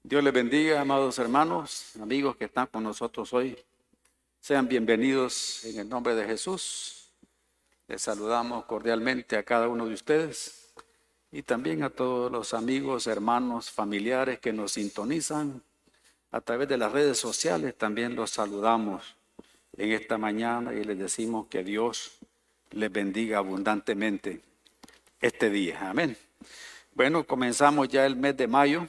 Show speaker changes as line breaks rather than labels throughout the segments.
Dios les bendiga, amados hermanos, amigos que están con nosotros hoy. Sean bienvenidos en el nombre de Jesús. Les saludamos cordialmente a cada uno de ustedes y también a todos los amigos, hermanos, familiares que nos sintonizan a través de las redes sociales. También los saludamos en esta mañana y les decimos que Dios les bendiga abundantemente este día. Amén. Bueno, comenzamos ya el mes de mayo.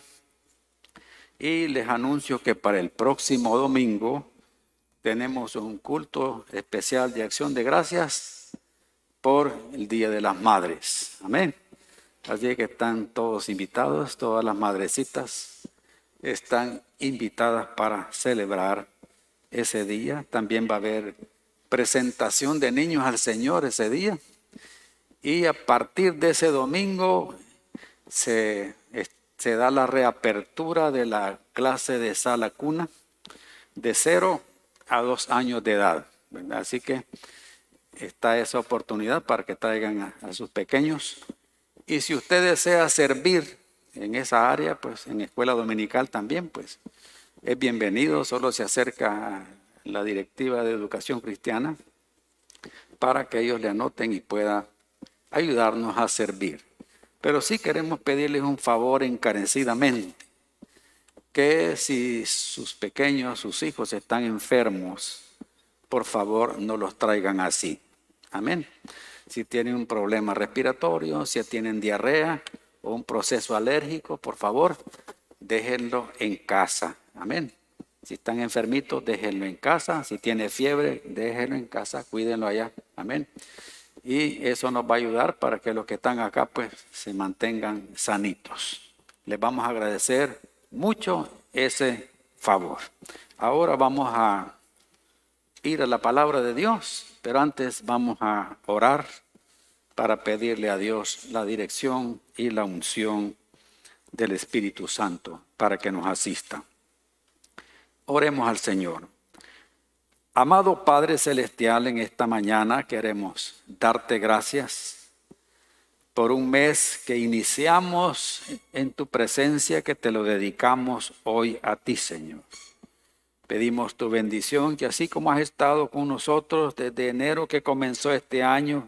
Y les anuncio que para el próximo domingo tenemos un culto especial de acción de gracias por el Día de las Madres. Amén. Así que están todos invitados, todas las madrecitas están invitadas para celebrar ese día. También va a haber presentación de niños al Señor ese día. Y a partir de ese domingo se da la reapertura de la clase de sala cuna de 0 a 2 años de edad, ¿verdad? Así que está esa oportunidad para que traigan a sus pequeños. Y si usted desea servir en esa área, pues en escuela dominical también, pues es bienvenido. Solo se acerca a la directiva de educación cristiana para que ellos le anoten y pueda ayudarnos a servir. Pero sí queremos pedirles un favor encarecidamente, que si sus pequeños, sus hijos están enfermos, por favor no los traigan así. Amén. Si tienen un problema respiratorio, si tienen diarrea o un proceso alérgico, por favor, déjenlo en casa. Amén. Si están enfermitos, déjenlo en casa. Si tiene fiebre, déjenlo en casa, cuídenlo allá. Amén. Y eso nos va a ayudar para que los que están acá pues se mantengan sanitos. Les vamos a agradecer mucho ese favor. Ahora vamos a ir a la palabra de Dios, pero antes vamos a orar para pedirle a Dios la dirección y la unción del Espíritu Santo para que nos asista. Oremos al Señor. Amado Padre Celestial, en esta mañana queremos darte gracias por un mes que iniciamos en tu presencia, que te lo dedicamos hoy a ti, Señor. Pedimos tu bendición, que así como has estado con nosotros desde enero que comenzó este año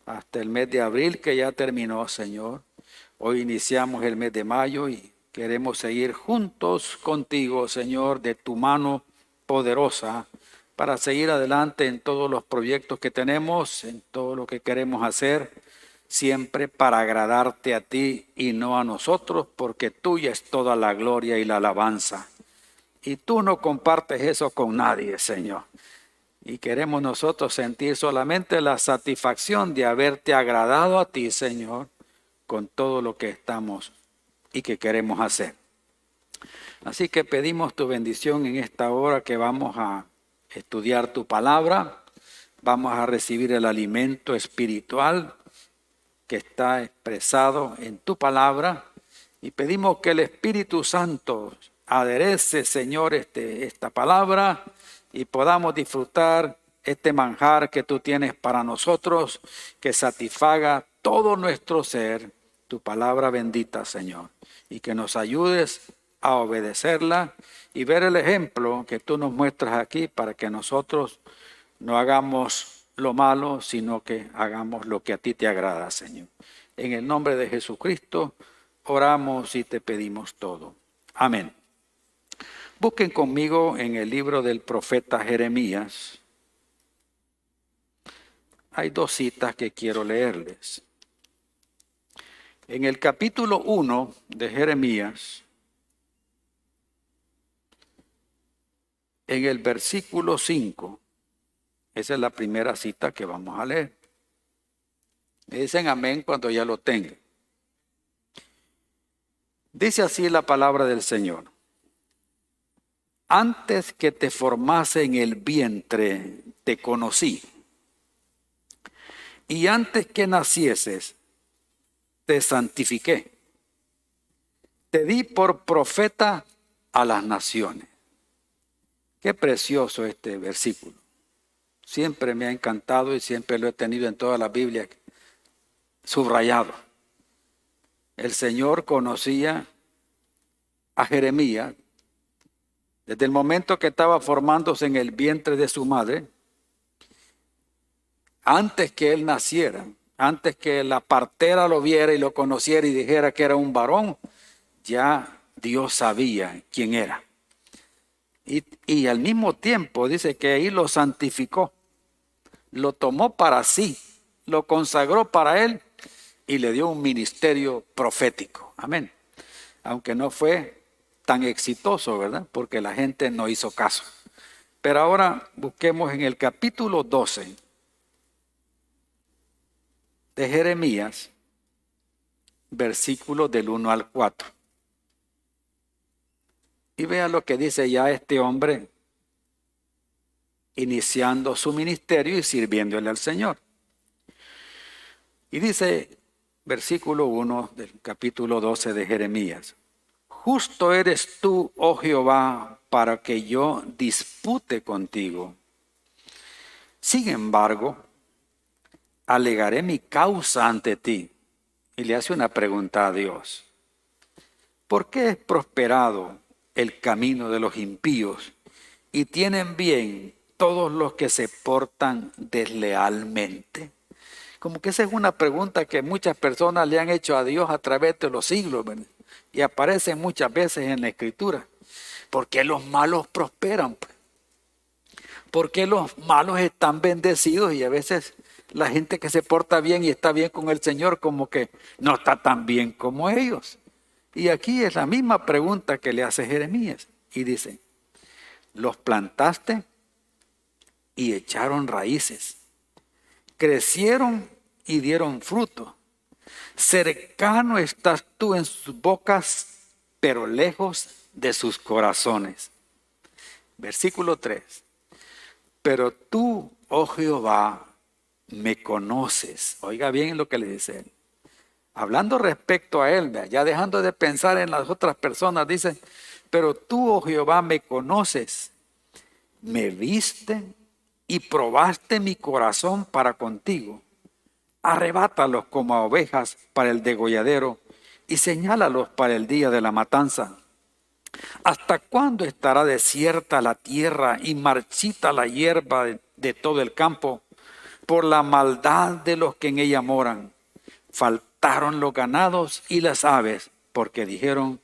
hasta el mes de abril que ya terminó, Señor. Hoy iniciamos el mes de mayo y queremos seguir juntos contigo, Señor, de tu mano poderosa, para seguir adelante en todos los proyectos que tenemos, en todo lo que queremos hacer, siempre para agradarte a ti y no a nosotros, porque tuya es toda la gloria y la alabanza. Y tú no compartes eso con nadie, Señor. Y queremos nosotros sentir solamente la satisfacción de haberte agradado a ti, Señor, con todo lo que estamos y que queremos hacer. Así que pedimos tu bendición en esta hora que vamos a estudiar tu palabra, vamos a recibir el alimento espiritual que está expresado en tu palabra y pedimos que el Espíritu Santo aderece, Señor, esta palabra y podamos disfrutar este manjar que tú tienes para nosotros, que satisfaga todo nuestro ser, tu palabra bendita, Señor, y que nos ayudes a obedecerla y ver el ejemplo que tú nos muestras aquí para que nosotros no hagamos lo malo, sino que hagamos lo que a ti te agrada, Señor. En el nombre de Jesucristo oramos y te pedimos todo. Amén. Busquen conmigo en el libro del profeta Jeremías. Hay dos citas que quiero leerles. En el capítulo 1 de Jeremías, en el versículo 5, esa es la primera cita que vamos a leer. Me dicen amén cuando ya lo tengan. Dice así la palabra del Señor. Antes que te formase en el vientre, te conocí. Y antes que nacieses, te santifiqué. Te di por profeta a las naciones. Qué precioso este versículo. Siempre me ha encantado y siempre lo he tenido en toda la Biblia subrayado. El Señor conocía a Jeremías, desde el momento que estaba formándose en el vientre de su madre, antes que él naciera, antes que la partera lo viera y lo conociera y dijera que era un varón, ya Dios sabía quién era. Y al mismo tiempo dice que ahí lo santificó, lo tomó para sí, lo consagró para él y le dio un ministerio profético. Amén. Aunque no fue tan exitoso, ¿verdad? Porque la gente no hizo caso. Pero ahora busquemos en el capítulo 12 de Jeremías, versículos del 1 al 4. Y vea lo que dice ya este hombre iniciando su ministerio y sirviéndole al Señor. Y dice, versículo 1 del capítulo 12 de Jeremías: Justo eres tú, oh Jehová, para que yo dispute contigo. Sin embargo, alegaré mi causa ante ti. Y le hace una pregunta a Dios: ¿por qué es prosperado el camino de los impíos y tienen bien todos los que se portan deslealmente? Como que esa es una pregunta que muchas personas le han hecho a Dios a través de los siglos, ¿verdad? Y aparece muchas veces en la Escritura. ¿Por qué los malos prosperan? ¿Por qué los malos están bendecidos? Y a veces la gente que se porta bien y está bien con el Señor como que no está tan bien como ellos. Y aquí es la misma pregunta que le hace Jeremías. Y dice, los plantaste y echaron raíces. Crecieron y dieron fruto. Cercano estás tú en sus bocas, pero lejos de sus corazones. Versículo 3. Pero tú, oh Jehová, me conoces. Oiga bien lo que le dice él. Hablando respecto a él, ya dejando de pensar en las otras personas, dice, pero tú, oh Jehová, me conoces. Me viste y probaste mi corazón para contigo. Arrebátalos como a ovejas para el degolladero y señálalos para el día de la matanza. ¿Hasta cuándo estará desierta la tierra y marchita la hierba de todo el campo? Por la maldad de los que en ella moran. Faltaron los ganados y las aves, porque dijeron,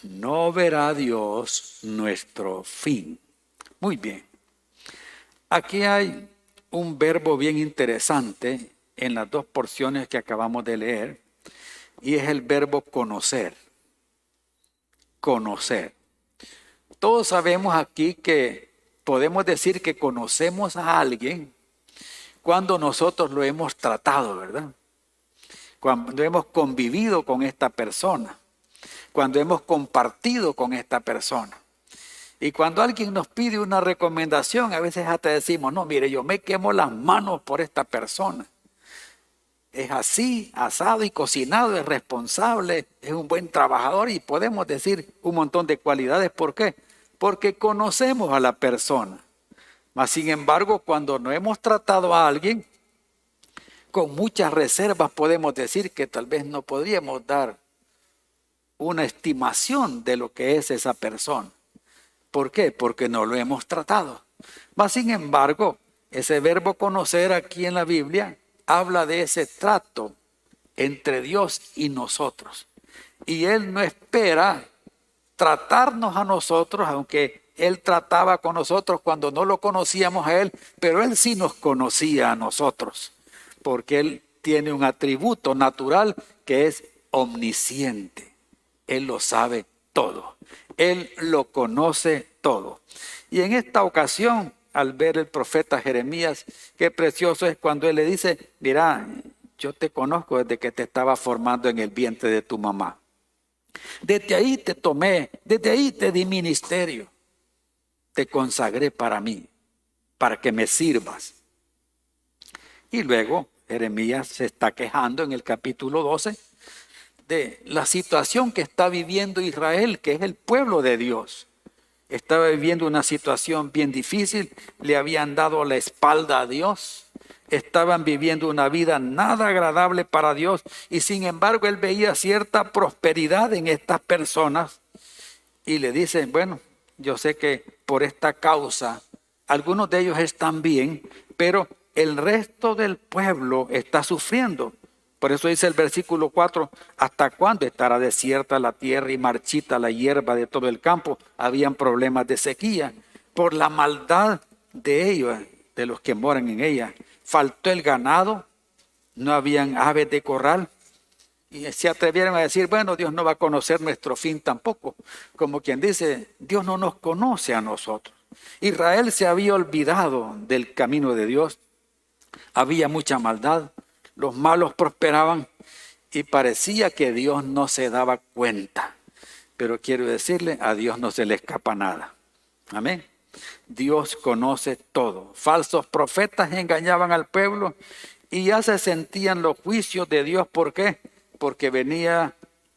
no verá Dios nuestro fin. Muy bien. Aquí hay un verbo bien interesante en las dos porciones que acabamos de leer, y es el verbo conocer. Conocer. Todos sabemos aquí que podemos decir que conocemos a alguien cuando nosotros lo hemos tratado, ¿verdad? Cuando hemos convivido con esta persona, cuando hemos compartido con esta persona. Y cuando alguien nos pide una recomendación, a veces hasta decimos, no, mire, yo me quemo las manos por esta persona. Es así, asado y cocinado, es responsable, es un buen trabajador y podemos decir un montón de cualidades. ¿Por qué? Porque conocemos a la persona. Mas, sin embargo, cuando no hemos tratado a alguien, con muchas reservas podemos decir que tal vez no podríamos dar una estimación de lo que es esa persona. ¿Por qué? Porque no lo hemos tratado. Mas, sin embargo, ese verbo conocer aquí en la Biblia habla de ese trato entre Dios y nosotros. Y Él no espera tratarnos a nosotros, aunque Él trataba con nosotros cuando no lo conocíamos a Él, pero Él sí nos conocía a nosotros, porque Él tiene un atributo natural que es omnisciente. Él lo sabe todo. Él lo conoce todo. Y en esta ocasión, al ver el profeta Jeremías, qué precioso es cuando él le dice, mira, yo te conozco desde que te estaba formando en el vientre de tu mamá. Desde ahí te tomé, desde ahí te di ministerio. Te consagré para mí, para que me sirvas. Y luego Jeremías se está quejando en el capítulo 12 de la situación que está viviendo Israel, que es el pueblo de Dios. Estaba viviendo una situación bien difícil, le habían dado la espalda a Dios, estaban viviendo una vida nada agradable para Dios y sin embargo él veía cierta prosperidad en estas personas y le dice, bueno, yo sé que por esta causa algunos de ellos están bien, pero el resto del pueblo está sufriendo. Por eso dice el versículo 4, ¿hasta cuándo estará desierta la tierra y marchita la hierba de todo el campo? Habían problemas de sequía por la maldad de ellos, de los que moran en ella. Faltó el ganado, no habían aves de corral. Y se atrevieron a decir, bueno, Dios no va a conocer nuestro fin tampoco. Como quien dice, Dios no nos conoce a nosotros. Israel se había olvidado del camino de Dios. Había mucha maldad. Los malos prosperaban y parecía que Dios no se daba cuenta. Pero quiero decirle, a Dios no se le escapa nada. Amén. Dios conoce todo. Falsos profetas engañaban al pueblo y ya se sentían los juicios de Dios. ¿Por qué? Porque venía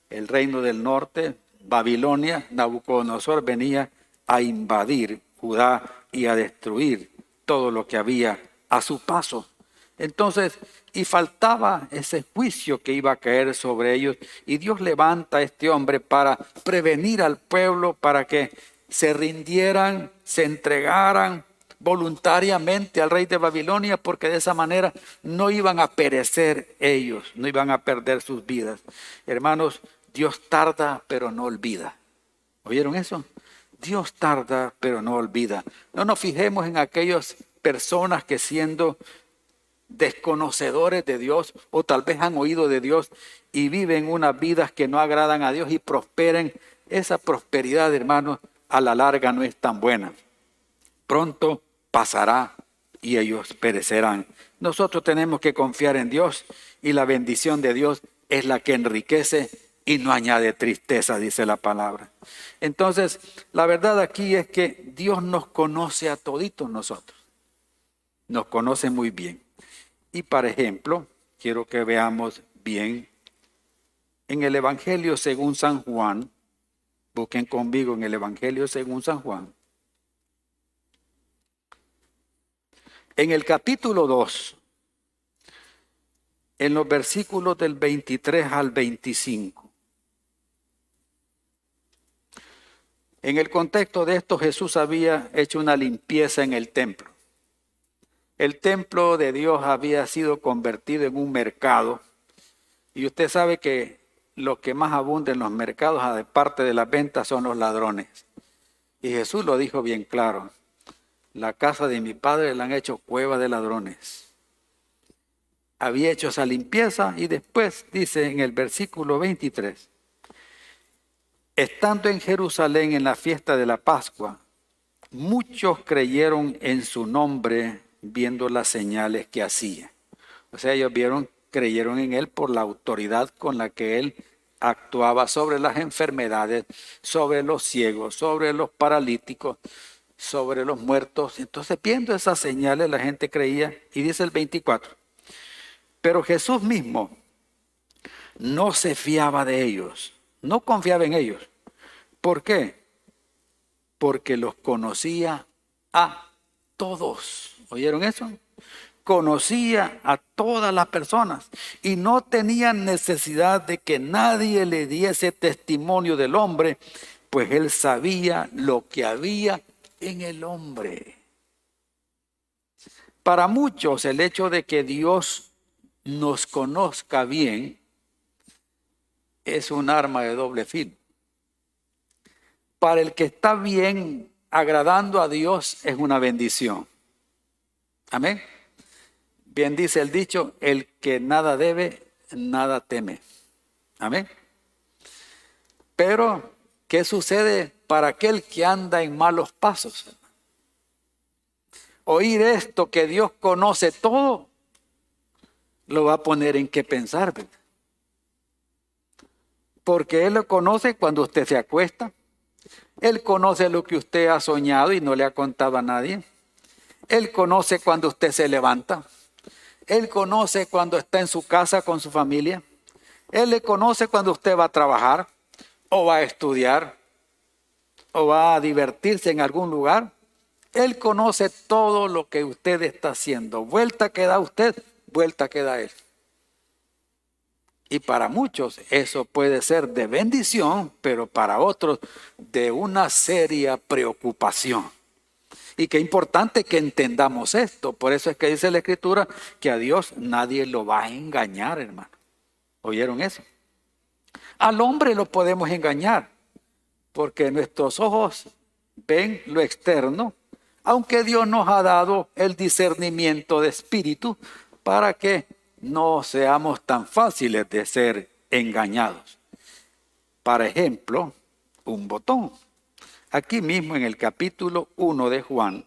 el reino del norte, Babilonia, Nabucodonosor venía a invadir Judá y a destruir todo lo que había a su paso. Entonces, y faltaba ese juicio que iba a caer sobre ellos, y Dios levanta a este hombre para prevenir al pueblo, para que se rindieran, se entregaran voluntariamente al rey de Babilonia, porque de esa manera no iban a perecer ellos, no iban a perder sus vidas. Hermanos, Dios tarda, pero no olvida. ¿Oyeron eso? Dios tarda, pero no olvida. No nos fijemos en aquellas personas que siendo desconocedores de Dios o tal vez han oído de Dios y viven unas vidas que no agradan a Dios y prosperen. Esa prosperidad, hermanos, a la larga no es tan buena. Pronto pasará y ellos perecerán. Nosotros tenemos que confiar en Dios y la bendición de Dios es la que enriquece y no añade tristeza, dice la palabra. Entonces, la verdad aquí es que Dios nos conoce a toditos nosotros. Nos conoce muy bien. Y, por ejemplo, quiero que veamos bien en el Evangelio según San Juan. Busquen conmigo en el Evangelio según San Juan. En el capítulo 2, en los versículos del 23 al 25. En el contexto de esto, Jesús había hecho una limpieza en el templo. El templo de Dios había sido convertido en un mercado. Y usted sabe que lo que más abunda en los mercados, aparte de las ventas, son los ladrones. Y Jesús lo dijo bien claro. La casa de mi padre la han hecho cueva de ladrones. Había hecho esa limpieza y después dice en el versículo 23. Estando en Jerusalén en la fiesta de la Pascua, muchos creyeron en su nombre viendo las señales que hacía. O sea, ellos creyeron en él por la autoridad con la que él actuaba sobre las enfermedades, sobre los ciegos, sobre los paralíticos, sobre los muertos. Entonces, viendo esas señales, la gente creía. Y dice el 24, pero Jesús mismo no se fiaba de ellos, no confiaba en ellos. ¿Por qué? Porque los conocía a todos. ¿Oyeron eso? Conocía a todas las personas y no tenía necesidad de que nadie le diese testimonio del hombre, pues él sabía lo que había en el hombre. Para muchos el hecho de que Dios nos conozca bien es un arma de doble filo. Para el que está bien agradando a Dios es una bendición. Amén. Bien dice el dicho, el que nada debe, nada teme. Amén. Pero, ¿qué sucede para aquel que anda en malos pasos? Oír esto, que Dios conoce todo, lo va a poner en qué pensar, ¿verdad? Porque Él lo conoce cuando usted se acuesta. Él conoce lo que usted ha soñado y no le ha contado a nadie. Él conoce cuando usted se levanta. Él conoce cuando está en su casa con su familia. Él le conoce cuando usted va a trabajar o va a estudiar o va a divertirse en algún lugar. Él conoce todo lo que usted está haciendo. Vuelta que da usted, vuelta que da Él. Y para muchos eso puede ser de bendición, pero para otros de una seria preocupación. Y qué importante que entendamos esto. Por eso es que dice la Escritura que a Dios nadie lo va a engañar, hermano. ¿Oyeron eso? Al hombre lo podemos engañar, porque nuestros ojos ven lo externo, aunque Dios nos ha dado el discernimiento de espíritu para que no seamos tan fáciles de ser engañados. Por ejemplo, un botón. Aquí mismo en el capítulo 1 de Juan,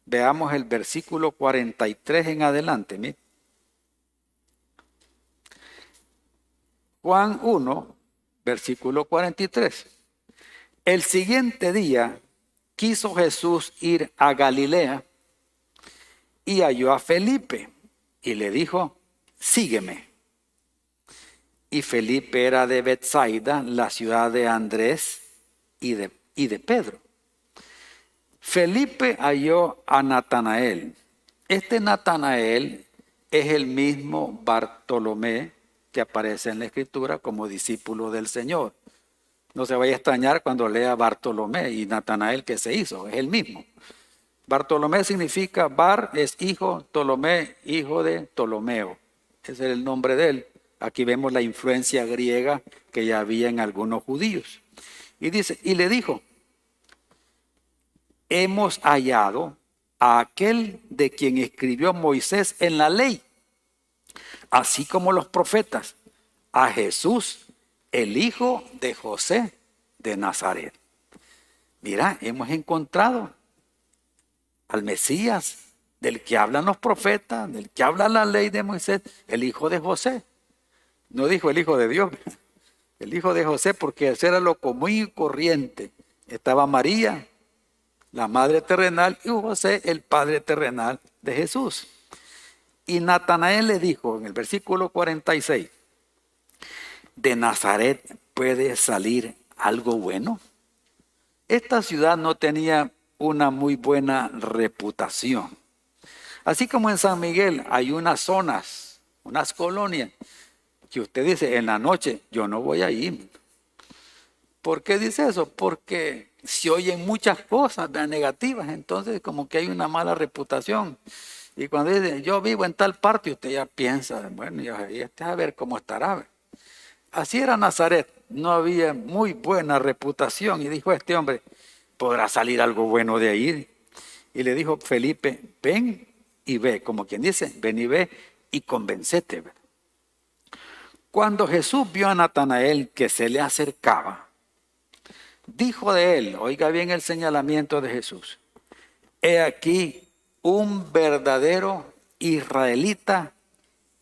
veamos el versículo 43 en adelante. Mire. Juan 1, versículo 43. El siguiente día quiso Jesús ir a Galilea y halló a Felipe y le dijo, sígueme. Y Felipe era de Betsaida, la ciudad de Andrés y de Pedro. Felipe halló a Natanael. Este Natanael es el mismo Bartolomé que aparece en la Escritura como discípulo del Señor. No se vaya a extrañar cuando lea Bartolomé y Natanael que se hizo, es el mismo. Bartolomé significa Bar es hijo, Ptolomé hijo de Ptolomeo. Ese es el nombre de él. Aquí vemos la influencia griega que ya había en algunos judíos. Y dice, y le dijo, hemos hallado a aquel de quien escribió Moisés en la ley, así como los profetas, a Jesús, el hijo de José de Nazaret. Mira, hemos encontrado al Mesías, del que hablan los profetas, del que habla la ley de Moisés, el hijo de José. No dijo el hijo de Dios, el hijo de José, porque ese era lo común y corriente. Estaba María, la madre terrenal, y José, el padre terrenal de Jesús. Y Natanael le dijo en el versículo 46, ¿de Nazaret puede salir algo bueno? Esta ciudad no tenía una muy buena reputación. Así como en San Miguel hay unas zonas, unas colonias, que usted dice en la noche, yo no voy a ir. ¿Por qué dice eso? Porque se oyen muchas cosas negativas, entonces como que hay una mala reputación. Y cuando dice, yo vivo en tal parte, usted ya piensa, bueno, ya a ver cómo estará. Así era Nazaret, no había muy buena reputación. Y dijo este hombre, ¿podrá salir algo bueno de ahí? Y le dijo Felipe, ven y ve, como quien dice, ven y ve y convencete. Cuando Jesús vio a Natanael que se le acercaba, dijo de él, oiga bien el señalamiento de Jesús, he aquí un verdadero israelita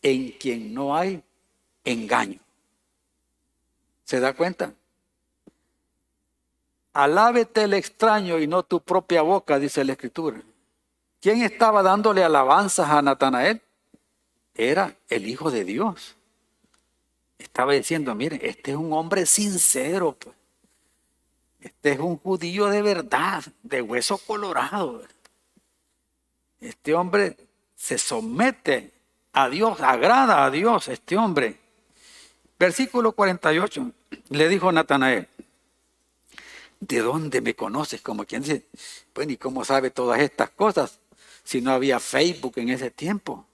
en quien no hay engaño. ¿Se da cuenta? Alábete el extraño y no tu propia boca, dice la Escritura. ¿Quién estaba dándole alabanzas a Natanael? Era el Hijo de Dios. Estaba diciendo, miren, este es un hombre sincero, pues. Este es un judío de verdad, de hueso colorado. Este hombre se somete a Dios, agrada a Dios este hombre. Versículo 48, le dijo Natanael, ¿de dónde me conoces? Como quien dice, bueno, ¿y cómo sabe todas estas cosas? Si no había Facebook en ese tiempo,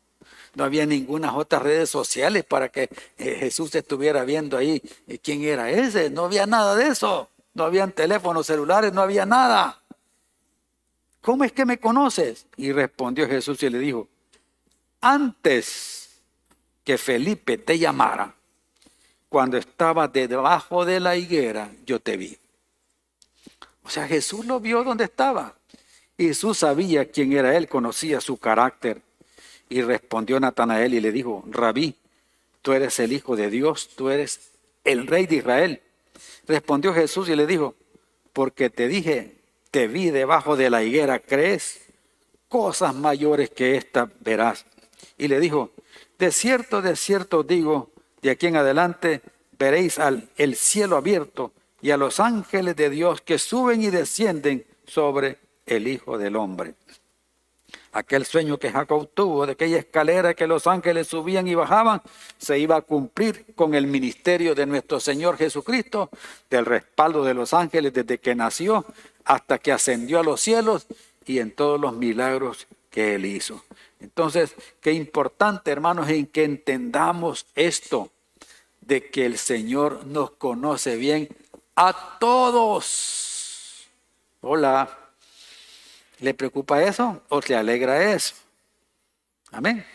no había ninguna otras redes sociales para que Jesús estuviera viendo ahí quién era ese, no había nada de eso, no habían teléfonos celulares, no había nada. ¿Cómo es que me conoces? Y respondió Jesús y le dijo, antes que Felipe te llamara, cuando estaba debajo de la higuera, yo te vi. O sea, Jesús lo vio donde estaba. Y Jesús sabía quién era él, conocía su carácter. Y respondió Natanael y le dijo, Rabí, tú eres el Hijo de Dios, tú eres el Rey de Israel. Respondió Jesús y le dijo, porque te dije, te vi debajo de la higuera, ¿crees? Cosas mayores que esta verás. Y le dijo, de cierto digo, de aquí en adelante veréis el cielo abierto y a los ángeles de Dios que suben y descienden sobre el Hijo del Hombre. Aquel sueño que Jacob tuvo de aquella escalera que los ángeles subían y bajaban, se iba a cumplir con el ministerio de nuestro Señor Jesucristo, del respaldo de los ángeles desde que nació hasta que ascendió a los cielos y en todos los milagros que Él hizo. Entonces, qué importante, hermanos, en que entendamos esto, de que el Señor nos conoce bien a todos. Hola. ¿Le preocupa eso o le alegra eso? Amén.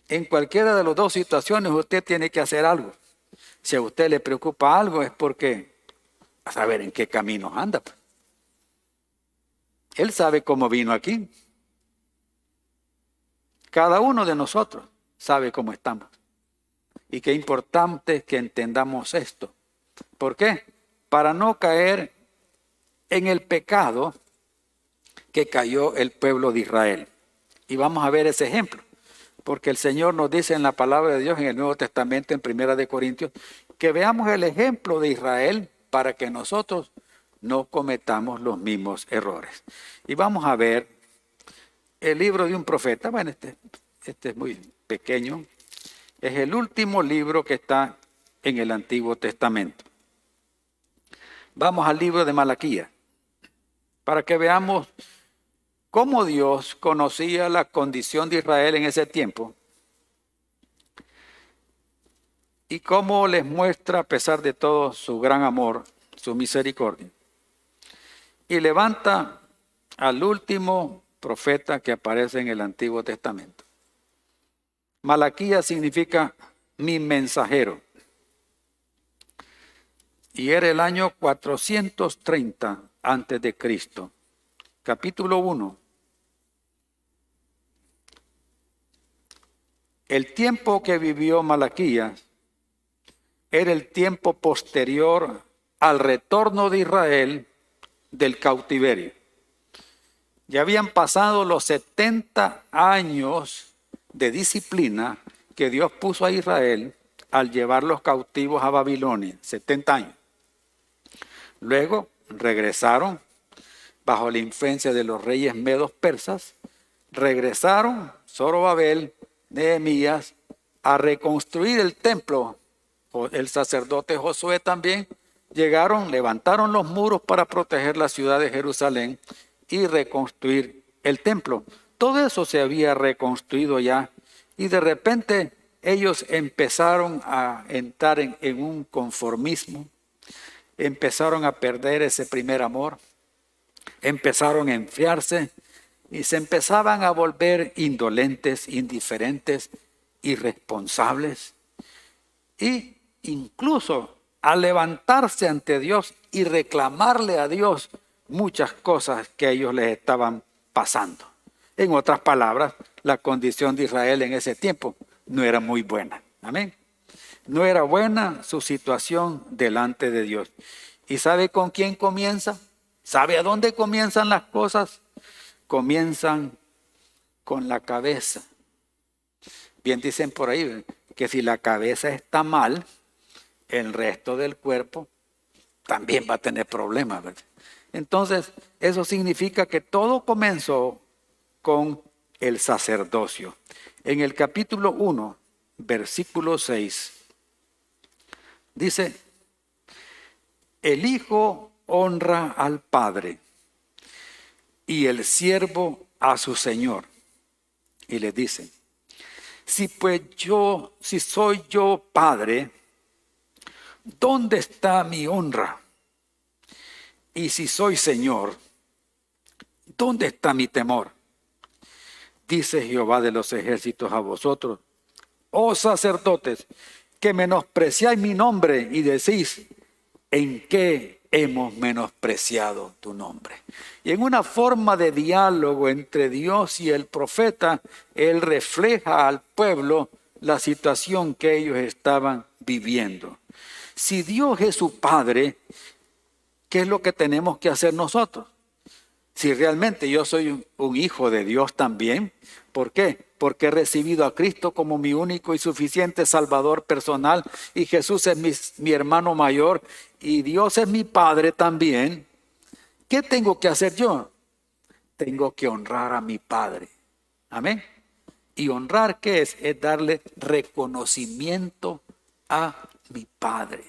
En cualquiera de las dos situaciones usted tiene que hacer algo. Si a usted le preocupa algo es porque a saber en qué camino anda. Él sabe cómo vino aquí. Cada uno de nosotros sabe cómo estamos. Y qué importante que entendamos esto. ¿Por qué? Para no caer en el pecado que cayó el pueblo de Israel. Y vamos a ver ese ejemplo, porque el Señor nos dice en la palabra de Dios en el Nuevo Testamento, en Primera de Corintios, que veamos el ejemplo de Israel para que nosotros no cometamos los mismos errores. Y vamos a ver el libro de un profeta. Bueno, este es muy pequeño. Es el último libro que está en el Antiguo Testamento. Vamos al libro de Malaquías, para que veamos cómo Dios conocía la condición de Israel en ese tiempo y cómo les muestra, a pesar de todo, su gran amor, su misericordia. Y levanta al último profeta que aparece en el Antiguo Testamento. Malaquías significa mi mensajero. Y era el año 430 antes de Cristo. Capítulo 1. El tiempo que vivió Malaquías era el tiempo posterior al retorno de Israel del cautiverio. Ya habían pasado los 70 años de disciplina que Dios puso a Israel al llevar los cautivos a Babilonia, 70 años. Luego regresaron bajo la influencia de los reyes medos persas, regresaron Zorobabel, Nehemías, a reconstruir el templo. El sacerdote Josué también llegaron, levantaron los muros para proteger la ciudad de Jerusalén y reconstruir el templo. Todo eso se había reconstruido ya y de repente ellos empezaron a entrar en un conformismo, empezaron a perder ese primer amor, empezaron a enfriarse y se empezaban a volver indolentes, indiferentes, irresponsables y incluso a levantarse ante Dios y reclamarle a Dios muchas cosas que a ellos les estaban pasando. En otras palabras, la condición de Israel en ese tiempo no era muy buena. Amén. No era buena su situación delante de Dios. ¿Y sabe con quién comienza? ¿Sabe a dónde comienzan las cosas? Comienzan con la cabeza. Bien dicen por ahí que si la cabeza está mal, el resto del cuerpo también va a tener problemas, ¿verdad? Entonces, eso significa que todo comenzó con el sacerdocio. En el capítulo 1, versículo 6, dice, el hijo honra al padre y el siervo a su señor. Y le dice, si soy yo padre, ¿dónde está mi honra? Y si soy señor, ¿dónde está mi temor? Dice Jehová de los ejércitos a vosotros, oh sacerdotes, que menospreciáis mi nombre y decís, ¿en qué hemos menospreciado tu nombre? Y en una forma de diálogo entre Dios y el profeta, él refleja al pueblo la situación que ellos estaban viviendo. Si Dios es su Padre, ¿qué es lo que tenemos que hacer nosotros? Si realmente yo soy un hijo de Dios también, ¿por qué? Porque he recibido a Cristo como mi único y suficiente Salvador personal y Jesús es mi hermano mayor y Dios es mi Padre también. ¿Qué tengo que hacer yo? tengo que honrar a mi Padre. Amén. ¿Y honrar qué es? Es darle reconocimiento a mi Padre.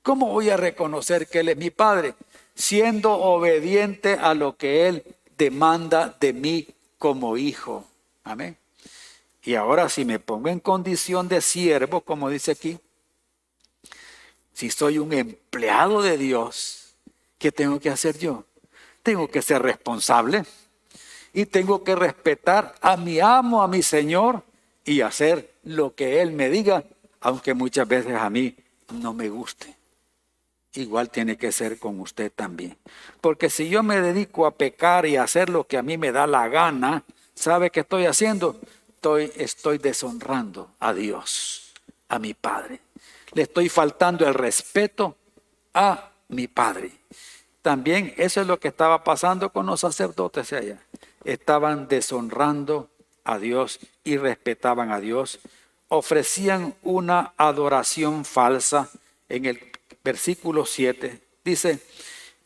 ¿Cómo voy a reconocer que Él es mi Padre? Siendo obediente a lo que Él demanda de mí como hijo. Amén. Y ahora si me pongo en condición de siervo, como dice aquí, si soy un empleado de Dios, ¿qué tengo que hacer yo? Tengo que ser responsable y tengo que respetar a mi amo, a mi Señor y hacer lo que Él me diga, aunque muchas veces a mí no me guste. Igual tiene que ser con usted también. Porque si yo me dedico a pecar y a hacer lo que a mí me da la gana, ¿sabe qué estoy haciendo? Estoy deshonrando a Dios, a mi Padre. Le estoy faltando el respeto a mi Padre. También eso es lo que estaba pasando con los sacerdotes allá. Estaban deshonrando a Dios y respetaban a Dios. Ofrecían una adoración falsa. En el versículo 7 dice,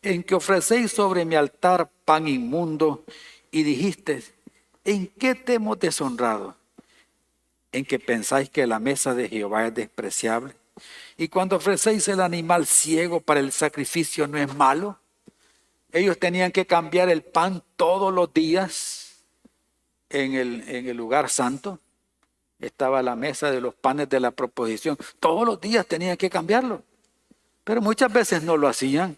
en que ofrecéis sobre mi altar pan inmundo y dijiste, ¿en qué te hemos deshonrado? ¿En que pensáis que la mesa de Jehová es despreciable? Y cuando ofrecéis el animal ciego para el sacrificio, ¿no es malo? Ellos tenían que cambiar el pan todos los días en el lugar santo. Estaba la mesa de los panes de la proposición. Todos los días tenían que cambiarlo. Pero muchas veces no lo hacían.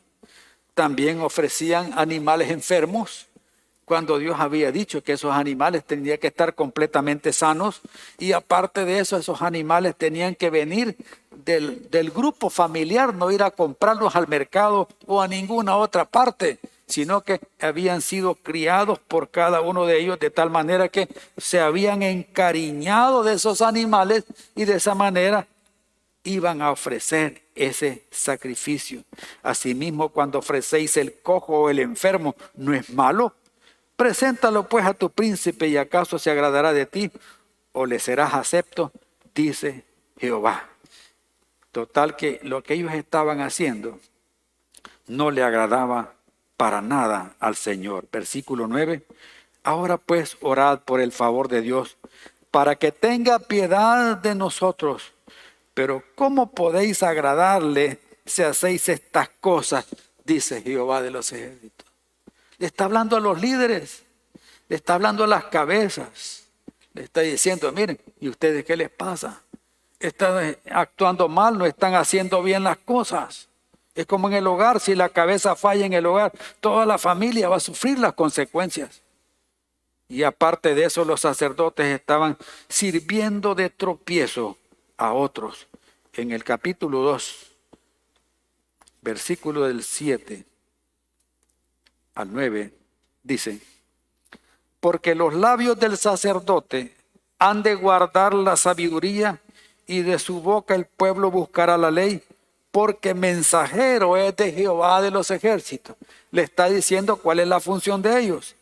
También ofrecían animales enfermos, cuando Dios había dicho que esos animales tenían que estar completamente sanos. Y aparte de eso, esos animales tenían que venir del grupo familiar, no ir a comprarlos al mercado o a ninguna otra parte, sino que habían sido criados por cada uno de ellos de tal manera que se habían encariñado de esos animales y de esa manera iban a ofrecer ese sacrificio. Asimismo, cuando ofrecéis el cojo o el enfermo, ¿no es malo? Preséntalo pues a tu príncipe y acaso se agradará de ti o le serás acepto, dice Jehová. Total que lo que ellos estaban haciendo no le agradaba para nada al Señor. Versículo 9. Ahora pues orad por el favor de Dios para que tenga piedad de nosotros. Pero ¿cómo podéis agradarle si hacéis estas cosas? Dice Jehová de los ejércitos. Le está hablando a los líderes, le está hablando a las cabezas, le está diciendo, miren, ¿y ustedes qué les pasa? Están actuando mal, no están haciendo bien las cosas. Es como en el hogar, si la cabeza falla en el hogar, toda la familia va a sufrir las consecuencias. Y aparte de eso, los sacerdotes estaban sirviendo de tropiezo a otros. En el capítulo 2, versículo del 7 al 9, dice, porque los labios del sacerdote han de guardar la sabiduría y de su boca el pueblo buscará la ley, porque mensajero es de Jehová de los ejércitos. Le está diciendo cuál es la función de ellos.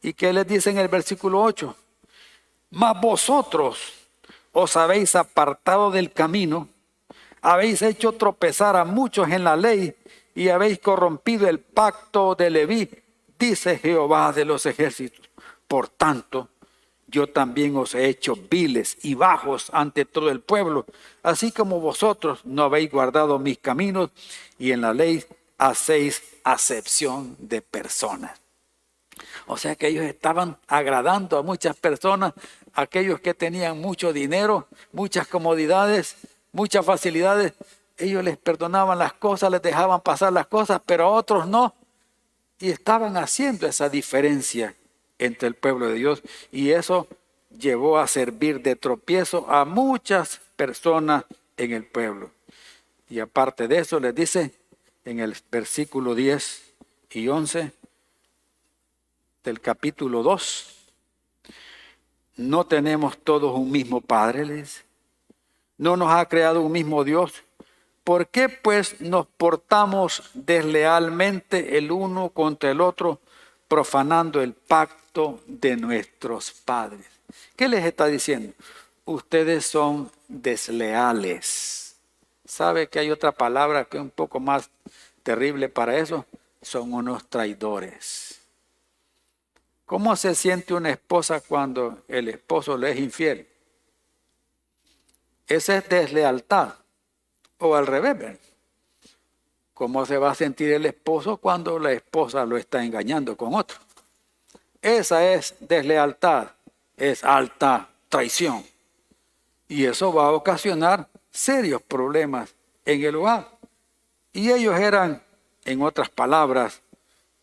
¿Y qué les dice en el versículo 8? Mas vosotros os habéis apartado del camino, habéis hecho tropezar a muchos en la ley y habéis corrompido el pacto de Leví, dice Jehová de los ejércitos. Por tanto, yo también os he hecho viles y bajos ante todo el pueblo, así como vosotros no habéis guardado mis caminos y en la ley hacéis acepción de personas. O sea que ellos estaban agradando a muchas personas, aquellos que tenían mucho dinero, muchas comodidades, muchas facilidades. Ellos les perdonaban las cosas, les dejaban pasar las cosas, pero a otros no. Y estaban haciendo esa diferencia entre el pueblo de Dios. Y eso llevó a servir de tropiezo a muchas personas en el pueblo. Y aparte de eso les dice en el versículo 10 y 11 del capítulo 2, no tenemos todos un mismo Padre, les dice. No nos ha creado un mismo Dios. ¿Por qué pues nos portamos deslealmente el uno contra el otro, profanando el pacto de nuestros padres? ¿Qué les está diciendo? Ustedes son desleales. ¿Sabe que hay otra palabra que es un poco más terrible para eso? Son unos traidores. ¿Cómo se siente una esposa cuando el esposo le es infiel? Esa es deslealtad. O al revés, ¿verdad? ¿Cómo se va a sentir el esposo cuando la esposa lo está engañando con otro? Esa es deslealtad, es alta traición. Y eso va a ocasionar serios problemas en el hogar. Y ellos eran, en otras palabras,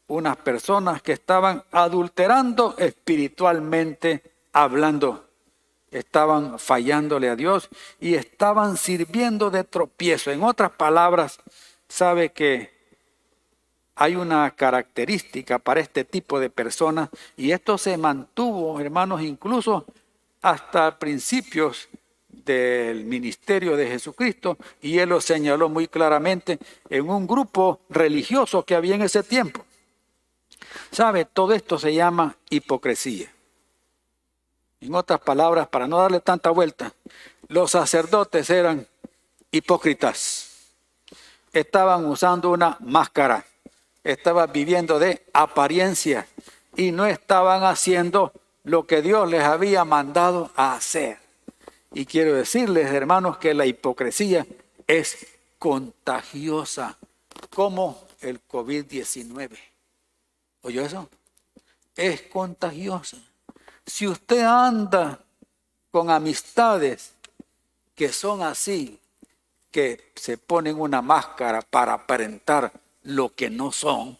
unas personas que estaban adulterando espiritualmente hablando. Estaban fallándole a Dios y estaban sirviendo de tropiezo. En otras palabras, sabe que hay una característica para este tipo de personas y esto se mantuvo, hermanos, incluso hasta principios del ministerio de Jesucristo, y él lo señaló muy claramente en un grupo religioso que había en ese tiempo. ¿Sabe? Todo esto se llama hipocresía. En otras palabras, para no darle tanta vuelta, los sacerdotes eran hipócritas. Estaban usando una máscara, estaban viviendo de apariencia y no estaban haciendo lo que Dios les había mandado a hacer. Y quiero decirles, hermanos, que la hipocresía es contagiosa, como el COVID-19. ¿Oyó eso? Es contagiosa. Si usted anda con amistades que son así, que se ponen una máscara para aparentar lo que no son,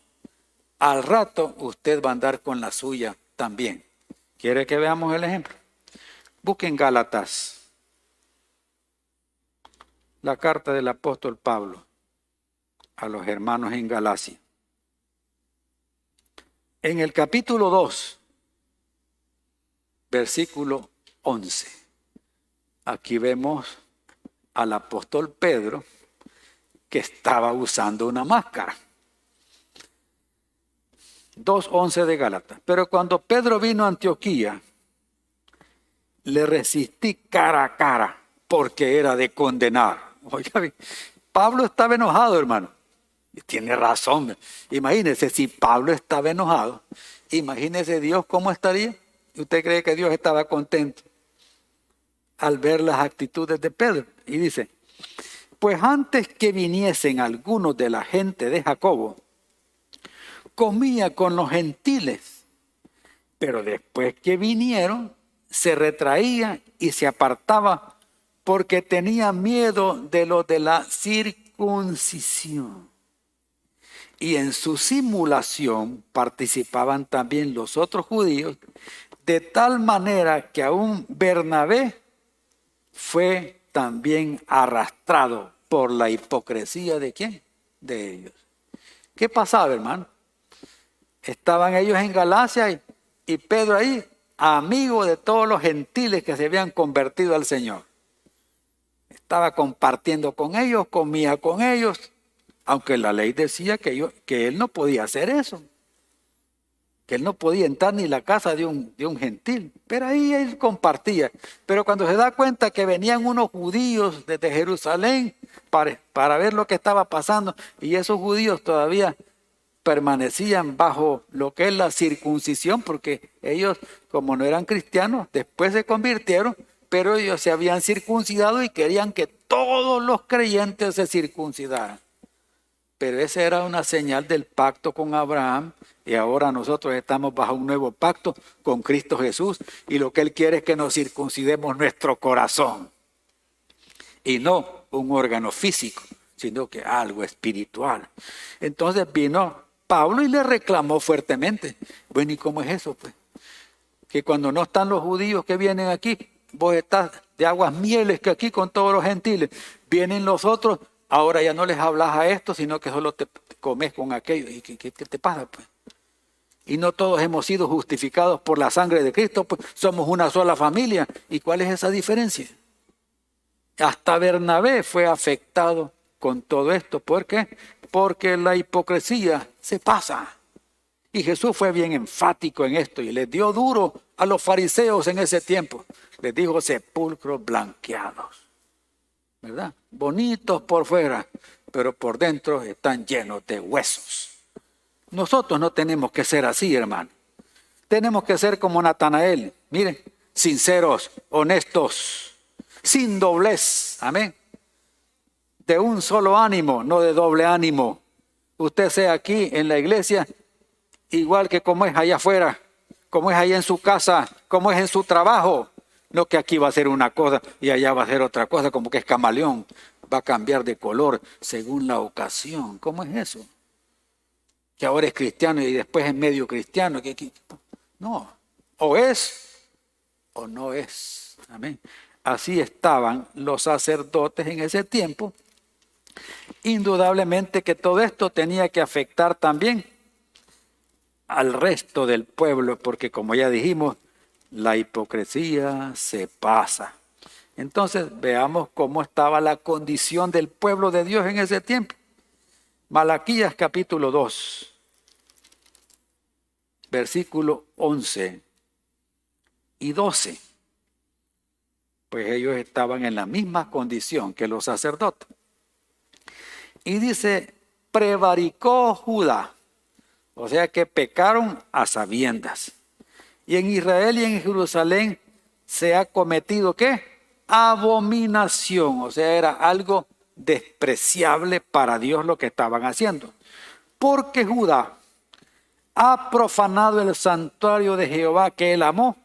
al rato usted va a andar con la suya también. ¿Quiere que veamos el ejemplo? Busquen Gálatas, la carta del apóstol Pablo a los hermanos en Galacia. En el capítulo 2, versículo 11. Aquí vemos al apóstol Pedro que estaba usando una máscara. 2:11 de Gálatas. Pero cuando Pedro vino a Antioquía, le resistí cara a cara porque era de condenar. Oiga, Pablo estaba enojado, hermano. Y tiene razón. Imagínese, si Pablo estaba enojado, imagínese Dios cómo estaría. ¿Usted cree que Dios estaba contento al ver las actitudes de Pedro? Y dice, pues antes que viniesen algunos de la gente de Jacobo, comía con los gentiles, pero después que vinieron, se retraía y se apartaba porque tenía miedo de lo de la circuncisión. Y en su simulación participaban también los otros judíos, de tal manera que aún Bernabé fue también arrastrado por la hipocresía ¿de quién? De ellos. ¿Qué pasaba, hermano? Estaban ellos en Galacia y Pedro ahí, amigo de todos los gentiles que se habían convertido al Señor. Estaba compartiendo con ellos, comía con ellos, aunque la ley decía que él no podía hacer eso, que él no podía entrar ni en la casa de un gentil, pero ahí él compartía. Pero cuando se da cuenta que venían unos judíos desde Jerusalén para ver lo que estaba pasando, y esos judíos todavía permanecían bajo lo que es la circuncisión, porque ellos, como no eran cristianos, después se convirtieron, pero ellos se habían circuncidado y querían que todos los creyentes se circuncidaran. Pero esa era una señal del pacto con Abraham, y ahora nosotros estamos bajo un nuevo pacto con Cristo Jesús, y lo que Él quiere es que nos circuncidemos nuestro corazón, y no un órgano físico, sino que algo espiritual. Entonces vino Pablo y le reclamó fuertemente. Bueno, ¿y cómo es eso, pues? Que cuando no están los judíos que vienen aquí, vos estás de aguas mieles que aquí con todos los gentiles. Vienen los otros, ahora ya no les hablas a esto, sino que solo te comes con aquello. ¿Y qué te pasa, pues? Y no todos hemos sido justificados por la sangre de Cristo, pues somos una sola familia. ¿Y cuál es esa diferencia? Hasta Bernabé fue afectado con todo esto. ¿Por qué? Porque la hipocresía se pasa. Y Jesús fue bien enfático en esto y les dio duro a los fariseos en ese tiempo. Les dijo sepulcros blanqueados, ¿verdad? Bonitos por fuera, pero por dentro están llenos de huesos. Nosotros no tenemos que ser así, hermano. tenemos que ser como Natanael. Miren, sinceros, honestos, sin doblez. Amén. De un solo ánimo, no de doble ánimo. Usted sea aquí en la iglesia, igual que como es allá afuera, como es allá en su casa, como es en su trabajo. No que aquí va a ser una cosa y allá va a ser otra cosa, como que es camaleón. Va a cambiar de color según la ocasión. ¿Cómo es eso? Que ahora es cristiano y después es medio cristiano. No, o es o no es. Amén. Así estaban los sacerdotes en ese tiempo. Indudablemente que todo esto tenía que afectar también al resto del pueblo, porque como ya dijimos, la hipocresía se pasa. Entonces veamos cómo estaba la condición del pueblo de Dios en ese tiempo. Malaquías capítulo 2, versículo 11 y 12. Pues ellos estaban en la misma condición que los sacerdotes. Y dice, prevaricó Judá, o sea que pecaron a sabiendas. Y en Israel y en Jerusalén se ha cometido, ¿qué? Abominación, o sea, era algo despreciable para Dios lo que estaban haciendo. Porque Judá ha profanado el santuario de Jehová que él amó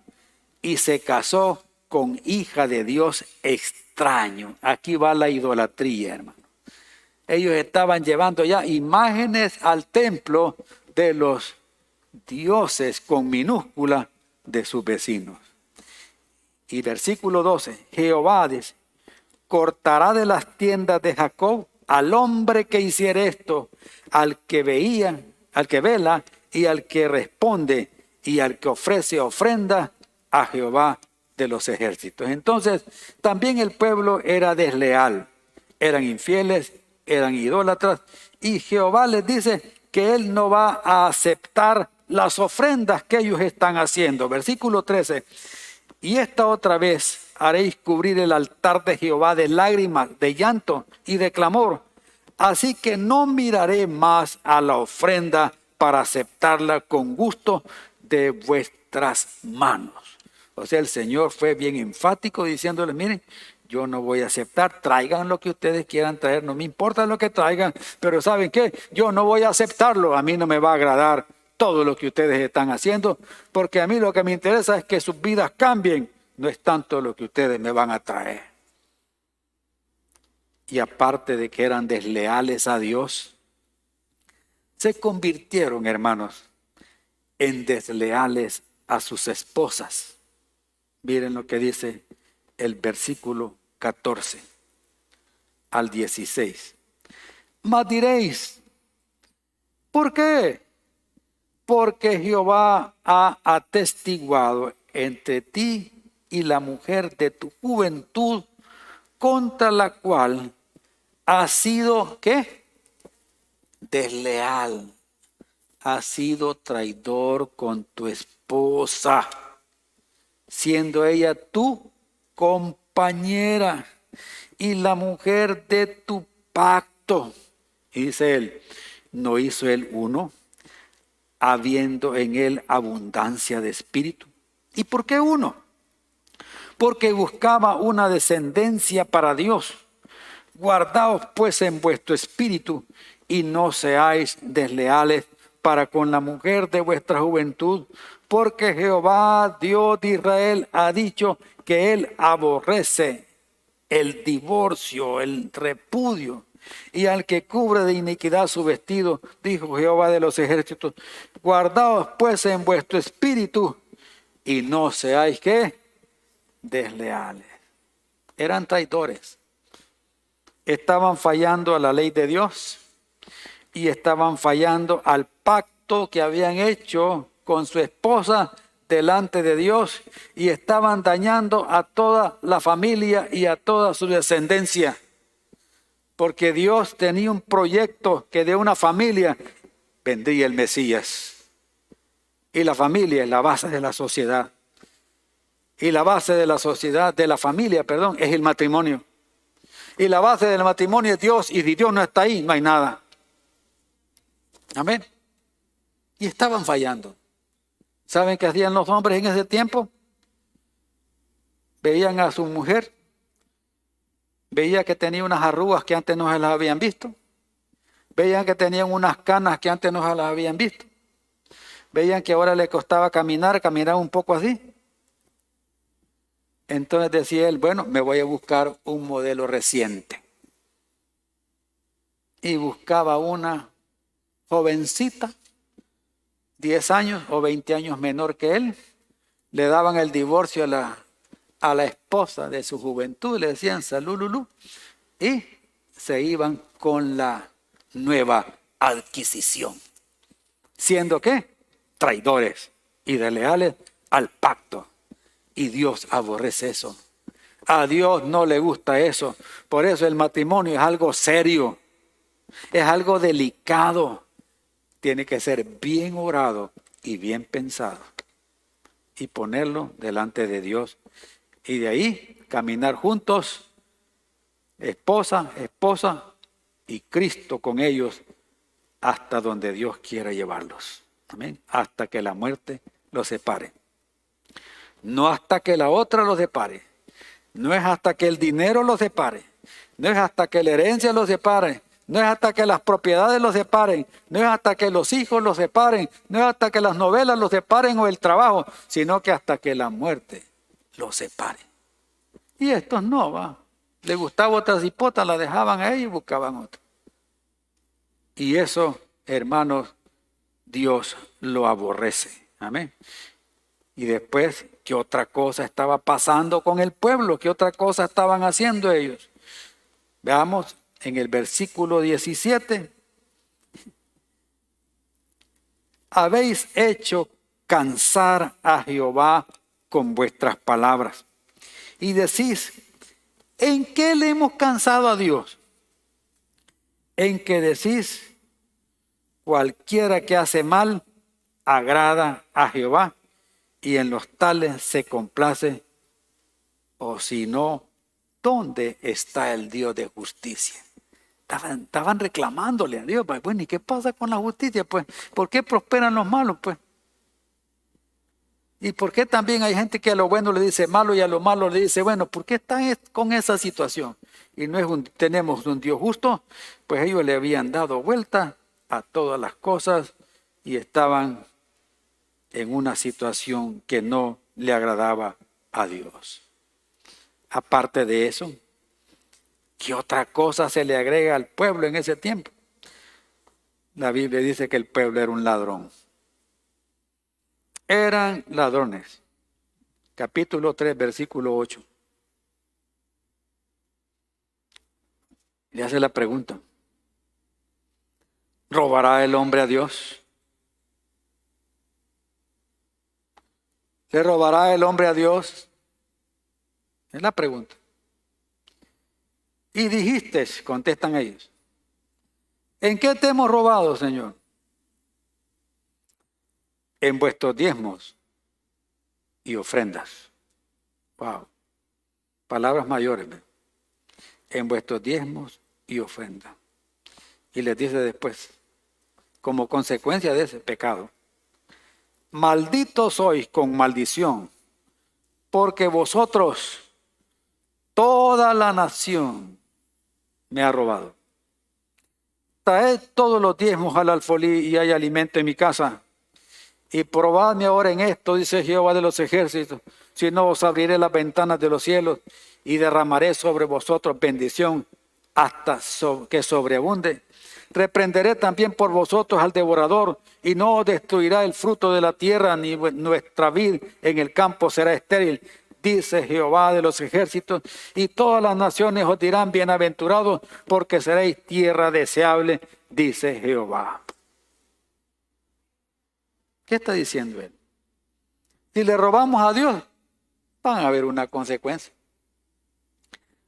y se casó con hija de Dios extraño. Aquí va la idolatría, hermano. Ellos estaban llevando ya imágenes al templo de los dioses con minúscula de sus vecinos. Y versículo 12, Jehová dice, cortará de las tiendas de Jacob al hombre que hiciere esto, al que veía, al que vela y al que responde y al que ofrece ofrenda a Jehová de los ejércitos. Entonces, también el pueblo era desleal, eran infieles, eran idólatras, y Jehová les dice que él no va a aceptar las ofrendas que ellos están haciendo. Versículo 13, y esta otra vez haréis cubrir el altar de Jehová de lágrimas, de llanto y de clamor. Así que no miraré más a la ofrenda para aceptarla con gusto de vuestras manos. O sea, el Señor fue bien enfático diciéndole, miren, yo no voy a aceptar, traigan lo que ustedes quieran traer, no me importa lo que traigan, pero ¿saben qué? Yo no voy a aceptarlo, a mí no me va a agradar todo lo que ustedes están haciendo, porque a mí lo que me interesa es que sus vidas cambien, no es tanto lo que ustedes me van a traer. Y aparte de que eran desleales a Dios, se convirtieron, hermanos, en desleales a sus esposas. Miren lo que dice el versículo 14 al 16. Mas diréis, ¿por qué? Porque Jehová ha atestiguado entre ti y la mujer de tu juventud, contra la cual has sido, ¿qué? Desleal. Has sido traidor con tu esposa, siendo ella tu compañera y la mujer de tu pacto. Y dice él, ¿no hizo él uno, habiendo en él abundancia de espíritu? ¿Y por qué uno? Porque buscaba una descendencia para Dios. Guardaos pues en vuestro espíritu y no seáis desleales para con la mujer de vuestra juventud, porque Jehová, Dios de Israel, ha dicho que él aborrece el divorcio, el repudio, y al que cubre de iniquidad su vestido, dijo Jehová de los ejércitos, guardaos pues en vuestro espíritu y no seáis, ¿qué? Desleales. Eran traidores. Estaban fallando a la ley de Dios y estaban fallando al pacto que habían hecho con su esposa delante de Dios y estaban dañando a toda la familia y a toda su descendencia. Porque Dios tenía un proyecto que de una familia vendría el Mesías. Y la familia es la base de la sociedad. Y la base de la sociedad, de la familia, perdón, es el matrimonio. Y la base del matrimonio es Dios, y si Dios no está ahí, no hay nada. Amén. Y estaban fallando. ¿Saben qué hacían los hombres en ese tiempo? Veían a su mujer, veían que tenía unas arrugas que antes no se las habían visto, veían que tenían unas canas que antes no se las habían visto, veían que ahora le costaba caminar un poco así. Entonces decía él, bueno, me voy a buscar un modelo reciente. Y buscaba una jovencita, 10 años o 20 años menor que él. Le daban el divorcio a la esposa de su juventud, le decían salud, lulú, y se iban con la nueva adquisición. ¿Siendo qué? Traidores y desleales al pacto. Y Dios aborrece eso. A Dios no le gusta eso. Por eso el matrimonio es algo serio. Es algo delicado. Tiene que ser bien orado y bien pensado. Y ponerlo delante de Dios. Y de ahí caminar juntos, esposa y Cristo con ellos hasta donde Dios quiera llevarlos. Amén. Hasta que la muerte los separe. No hasta que la otra los separe. No es hasta que el dinero los separe. No es hasta que la herencia los separe. No es hasta que las propiedades los separen. No es hasta que los hijos los separen. No es hasta que las novelas los separen o el trabajo. Sino que hasta que la muerte los separe. Y estos no, va. Le gustaba otra cipota, la dejaban ahí y buscaban otra. Y eso, hermanos, Dios lo aborrece. Amén. Y después, ¿qué otra cosa estaba pasando con el pueblo? ¿Qué otra cosa estaban haciendo ellos? Veamos en el versículo 17. Habéis hecho cansar a Jehová con vuestras palabras. Y decís, ¿en qué le hemos cansado a Dios? En que decís, cualquiera que hace mal, agrada a Jehová. Y en los tales se complace, o si no, ¿dónde está el Dios de justicia? Estaban reclamándole a Dios, pues, bueno, ¿y qué pasa con la justicia? Pues, ¿por qué prosperan los malos? Pues, ¿y por qué también hay gente que a lo bueno le dice malo y a lo malo le dice bueno? ¿Por qué están con esa situación? Y no es tenemos un Dios justo, pues ellos le habían dado vuelta a todas las cosas y estaban en una situación que no le agradaba a Dios. Aparte de eso, ¿qué otra cosa se le agrega al pueblo en ese tiempo? La Biblia dice que el pueblo era un ladrón. Eran ladrones. Capítulo 3, versículo 8. Le hace la pregunta, ¿robará el hombre a Dios? ¿Le robará el hombre a Dios? Es la pregunta. Y dijiste, contestan ellos, ¿en qué te hemos robado, Señor? En vuestros diezmos y ofrendas. Wow. Palabras mayores. En vuestros diezmos y ofrendas. Y les dice después, como consecuencia de ese pecado, malditos sois con maldición, porque vosotros, toda la nación, me ha robado. Traed todos los diezmos al alfolí y hay alimento en mi casa. Y probadme ahora en esto, dice Jehová de los ejércitos, si no os abriré las ventanas de los cielos y derramaré sobre vosotros bendición hasta que sobreabunde. Reprenderé también por vosotros al devorador y no os destruirá el fruto de la tierra, ni nuestra vid en el campo será estéril, dice Jehová de los ejércitos, y todas las naciones os dirán bienaventurados, porque seréis tierra deseable, dice Jehová. ¿Qué está diciendo él? Si le robamos a Dios, van a haber una consecuencia.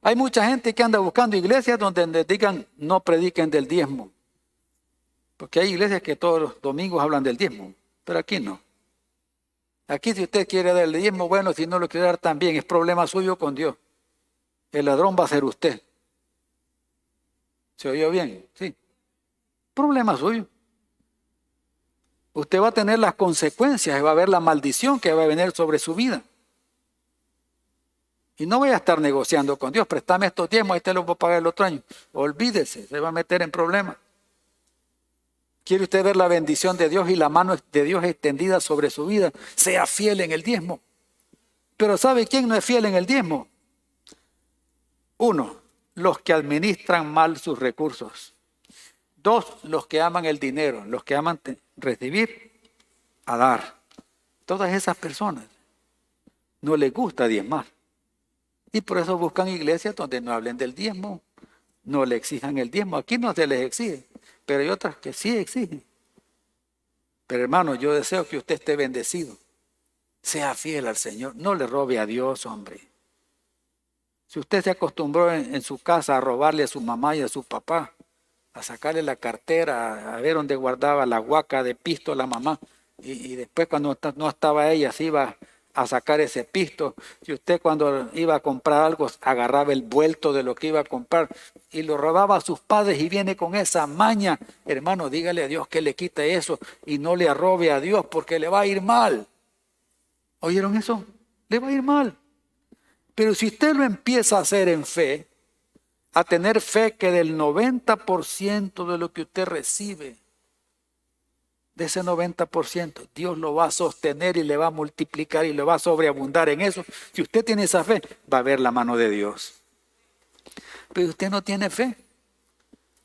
Hay mucha gente que anda buscando iglesias donde les digan no prediquen del diezmo. Porque hay iglesias que todos los domingos hablan del diezmo, pero aquí no. Aquí si usted quiere dar el diezmo, bueno, si no lo quiere dar también, es problema suyo con Dios. El ladrón va a ser usted. ¿Se oyó bien? Sí. Problema suyo. Usted va a tener las consecuencias y va a ver la maldición que va a venir sobre su vida. Y no voy a estar negociando con Dios, préstame estos diezmos, ahí te los voy a pagar el otro año. Olvídese, se va a meter en problemas. ¿Quiere usted ver la bendición de Dios y la mano de Dios extendida sobre su vida? Sea fiel en el diezmo. Pero ¿sabe quién no es fiel en el diezmo? Uno, los que administran mal sus recursos. Dos, los que aman el dinero, los que aman recibir a dar. Todas esas personas no les gusta diezmar. Y por eso buscan iglesias donde no hablen del diezmo, no le exijan el diezmo. Aquí no se les exige, pero hay otras que sí exigen. Pero hermano, yo deseo que usted esté bendecido. Sea fiel al Señor, no le robe a Dios, hombre. Si usted se acostumbró en su casa a robarle a su mamá y a su papá, a sacarle la cartera, a ver dónde guardaba la guaca de pisto a la mamá, y después cuando no estaba ella se iba a sacar ese pisto. Si usted cuando iba a comprar algo agarraba el vuelto de lo que iba a comprar y lo robaba a sus padres y viene con esa maña, hermano, dígale a Dios que le quite eso y no le robe a Dios porque le va a ir mal. ¿Oyeron eso? Le va a ir mal. Pero si usted lo empieza a hacer en fe, a tener fe que del 90% de lo que usted recibe, de ese 90%, Dios lo va a sostener y le va a multiplicar y le va a sobreabundar en eso. Si usted tiene esa fe, va a ver la mano de Dios. Pero usted no tiene fe.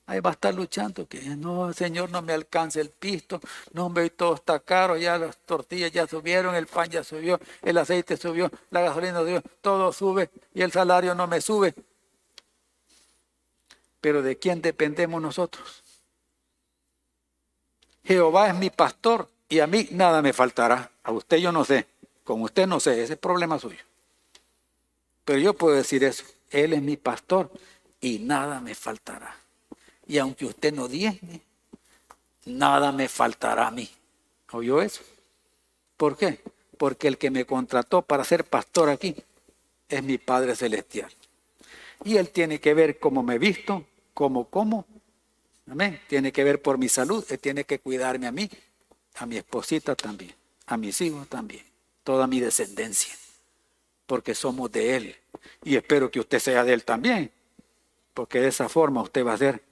Ahí va a estar luchando, que no, Señor, no me alcance el pisto, no, hombre, todo está caro, ya las tortillas ya subieron, el pan ya subió, el aceite subió, la gasolina subió, todo sube y el salario no me sube. Pero ¿de quién dependemos nosotros? Jehová es mi pastor y a mí nada me faltará. A usted yo no sé, con usted no sé, ese es problema suyo. Pero yo puedo decir eso, Él es mi pastor y nada me faltará. Y aunque usted no diezme, nada me faltará a mí. ¿Oyó eso? ¿Por qué? Porque el que me contrató para ser pastor aquí es mi Padre Celestial. Y Él tiene que ver cómo me visto, cómo como. Amén. Tiene que ver por mi salud. Él tiene que cuidarme a mí, a mi esposita también, a mis hijos también, toda mi descendencia. Porque somos de Él. Y espero que usted sea de Él también. Porque de esa forma usted va a ser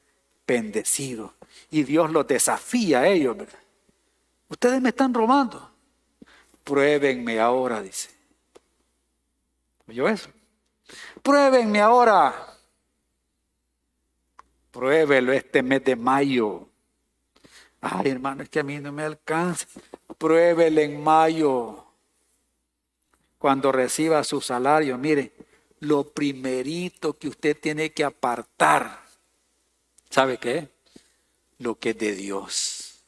bendecido. Y Dios los desafía a ellos, ¿verdad? Ustedes me están robando. Pruébenme ahora, dice. ¿Oyó eso? Pruébenme ahora. Pruébelo este mes de mayo. Ay, hermano, es que a mí no me alcanza. Pruébele en mayo. Cuando reciba su salario, mire, lo primerito que usted tiene que apartar, ¿sabe qué? Lo que es de Dios.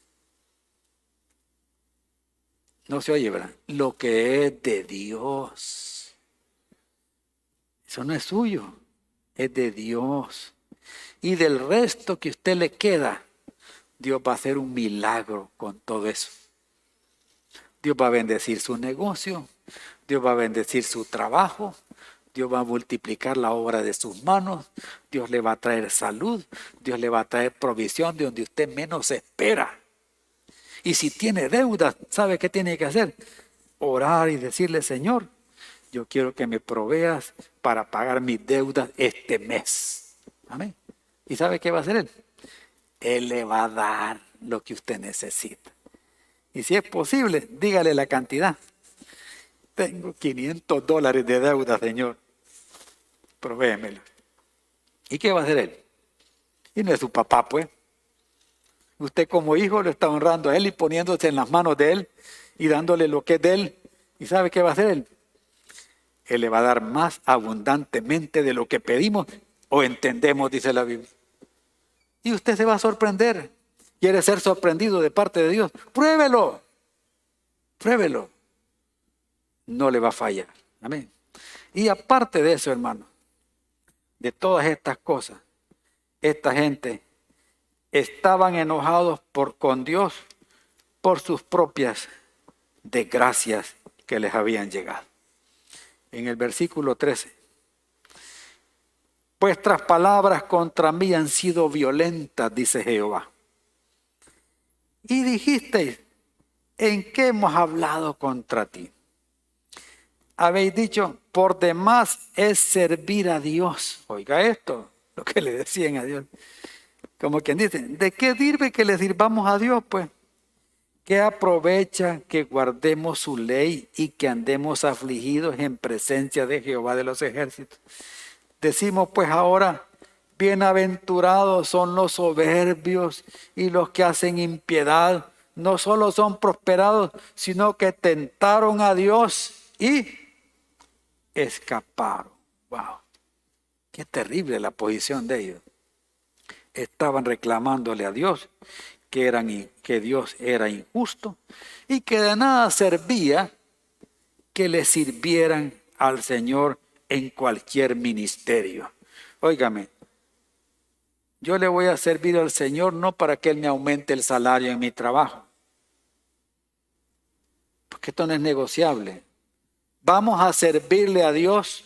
No se oye, ¿verdad? Lo que es de Dios. Eso no es suyo, es de Dios. Y del resto que a usted le queda, Dios va a hacer un milagro con todo eso. Dios va a bendecir su negocio, Dios va a bendecir su trabajo, Dios va a multiplicar la obra de sus manos, Dios le va a traer salud, Dios le va a traer provisión de donde usted menos espera. Y si tiene deudas, ¿sabe qué tiene que hacer? Orar y decirle, Señor, yo quiero que me proveas para pagar mis deudas este mes. Amén. ¿Y sabe qué va a hacer Él? Él le va a dar lo que usted necesita. Y si es posible, dígale la cantidad. Tengo $500 de deuda, Señor. Provéemelo. ¿Y qué va a hacer Él? Y no es su papá, pues. Usted como hijo lo está honrando a Él y poniéndose en las manos de Él y dándole lo que es de Él. ¿Y sabe qué va a hacer Él? Él le va a dar más abundantemente de lo que pedimos o entendemos, dice la Biblia. Y usted se va a sorprender. ¿Quiere ser sorprendido de parte de Dios? Pruébelo. Pruébelo. No le va a fallar. Amén. Y aparte de eso, hermano, de todas estas cosas, esta gente estaban enojados con Dios por sus propias desgracias que les habían llegado. En el versículo 13. Vuestras palabras contra mí han sido violentas, dice Jehová. Y dijisteis, ¿en qué hemos hablado contra ti? Habéis dicho, por demás es servir a Dios. Oiga esto, lo que le decían a Dios. Como quien dice, ¿de qué sirve que le sirvamos a Dios? Pues, ¿qué aprovecha que guardemos su ley y que andemos afligidos en presencia de Jehová de los ejércitos? Decimos pues ahora, bienaventurados son los soberbios y los que hacen impiedad. No solo son prosperados, sino que tentaron a Dios y escaparon. Wow, qué terrible la posición de ellos. Estaban reclamándole a Dios que Dios era injusto y que de nada servía que le sirvieran al Señor en cualquier ministerio. Óigame, yo le voy a servir al Señor no para que Él me aumente el salario en mi trabajo, porque esto no es negociable. Vamos a servirle a Dios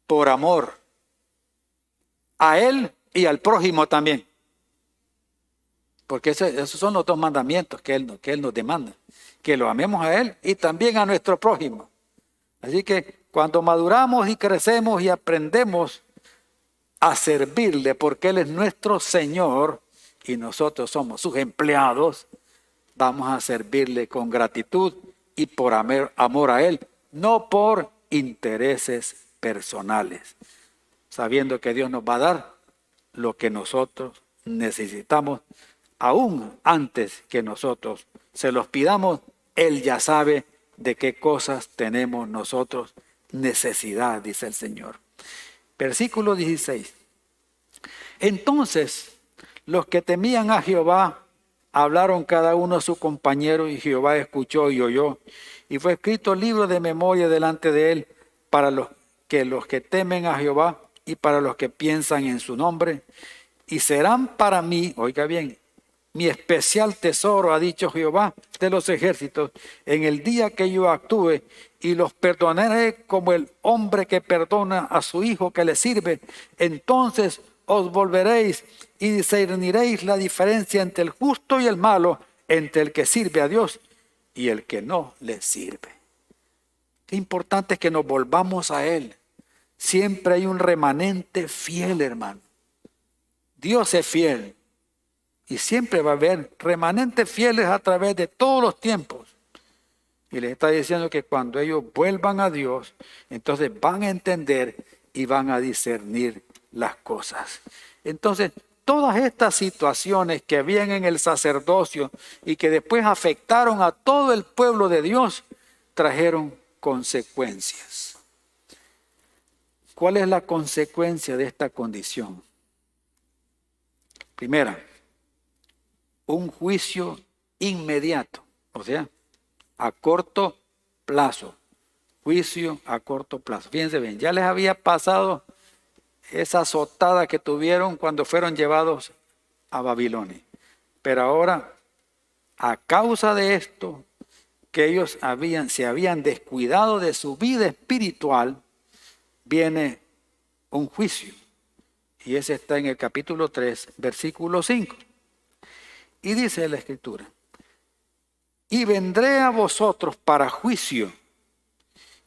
por amor, a Él y al prójimo también. Porque esos son los dos mandamientos que Él nos demanda. Que lo amemos a Él y también a nuestro prójimo. Así que cuando maduramos y crecemos y aprendemos a servirle, porque Él es nuestro Señor y nosotros somos sus empleados, vamos a servirle con gratitud y por amor a Él, no por intereses personales, sabiendo que Dios nos va a dar lo que nosotros necesitamos, aún antes que nosotros se los pidamos. Él ya sabe de qué cosas tenemos nosotros necesidad, dice el Señor. Versículo 16. Entonces, los que temían a Jehová hablaron cada uno a su compañero, y Jehová escuchó y oyó, y fue escrito libro de memoria delante de él para los que temen a Jehová y para los que piensan en su nombre, y serán para mí, oiga bien, mi especial tesoro, ha dicho Jehová de los ejércitos, en el día que yo actúe, y los perdonaré como el hombre que perdona a su hijo que le sirve. Entonces os volveréis y discerniréis la diferencia entre el justo y el malo, entre el que sirve a Dios y el que no le sirve. Qué importante es que nos volvamos a Él. Siempre hay un remanente fiel, hermano. Dios es fiel. Y siempre va a haber remanentes fieles a través de todos los tiempos. Y les está diciendo que cuando ellos vuelvan a Dios, entonces van a entender y van a discernir las cosas. Entonces, todas estas situaciones que habían en el sacerdocio y que después afectaron a todo el pueblo de Dios, trajeron consecuencias. ¿Cuál es la consecuencia de esta condición? Primera, un juicio inmediato, o sea, a corto plazo. Juicio a corto plazo. Fíjense bien, ya les había pasado esa azotada que tuvieron cuando fueron llevados a Babilonia. Pero ahora, a causa de esto, que ellos se habían descuidado de su vida espiritual, viene un juicio. Y ese está en el capítulo 3, versículo 5. Y dice la Escritura: y vendré a vosotros para juicio,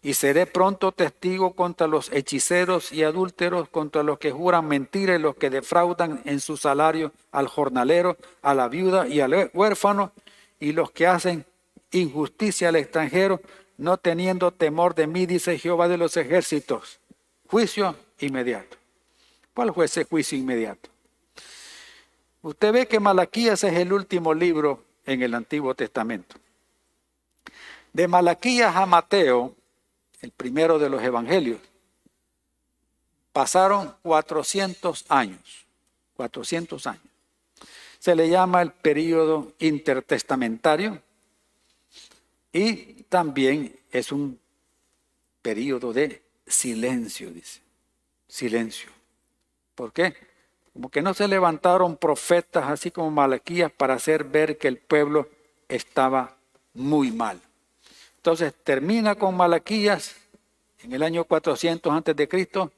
y seré pronto testigo contra los hechiceros y adúlteros, contra los que juran mentira y los que defraudan en su salario al jornalero, a la viuda y al huérfano, y los que hacen injusticia al extranjero, no teniendo temor de mí, dice Jehová de los ejércitos. Juicio inmediato. ¿Cuál fue ese juicio inmediato? Usted ve que Malaquías es el último libro en el Antiguo Testamento. De Malaquías a Mateo, el primero de los evangelios, pasaron 400 años. 400 años. Se le llama el período intertestamentario y también es un período de silencio, dice. Silencio. ¿Por qué? Como que no se levantaron profetas así como Malaquías para hacer ver que el pueblo estaba muy mal. Entonces termina con Malaquías en el año 400 a.C.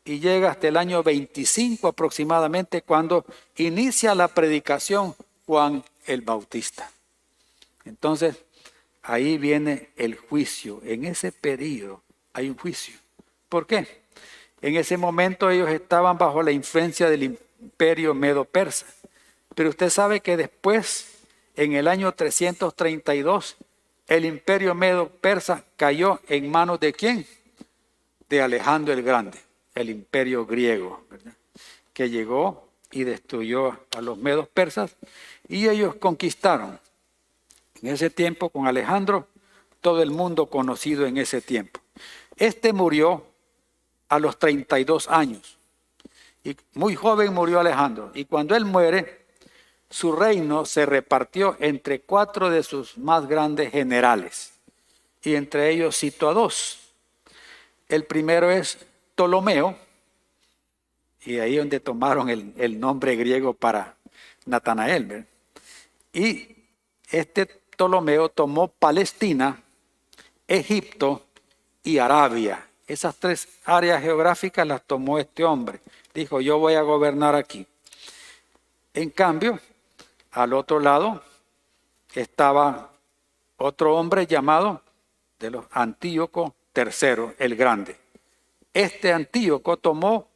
y llega hasta el año 25 aproximadamente, cuando inicia la predicación Juan el Bautista. Entonces, ahí viene el juicio. En ese periodo hay un juicio. ¿Por qué? En ese momento ellos estaban bajo la influencia del imperio medo-persa. Pero usted sabe que después, en el año 332, el imperio medo-persa cayó en manos ¿de quién? De Alejandro el Grande, el imperio griego, ¿verdad? Que llegó y destruyó a los medos persas y ellos conquistaron en ese tiempo con Alejandro todo el mundo conocido en ese tiempo. Este murió a los 32 años y muy joven murió Alejandro, y cuando él muere, su reino se repartió entre 4 de sus más grandes generales, y entre ellos cito a 2. El primero es Ptolomeo, y ahí donde tomaron el nombre griego para Natanael, ¿verdad? Y este Ptolomeo tomó Palestina, Egipto y Arabia. Esas 3 áreas geográficas las tomó este hombre. Dijo, yo voy a gobernar aquí. En cambio, al otro lado estaba otro hombre llamado de los Antíoco III, el Grande. Este Antíoco tomó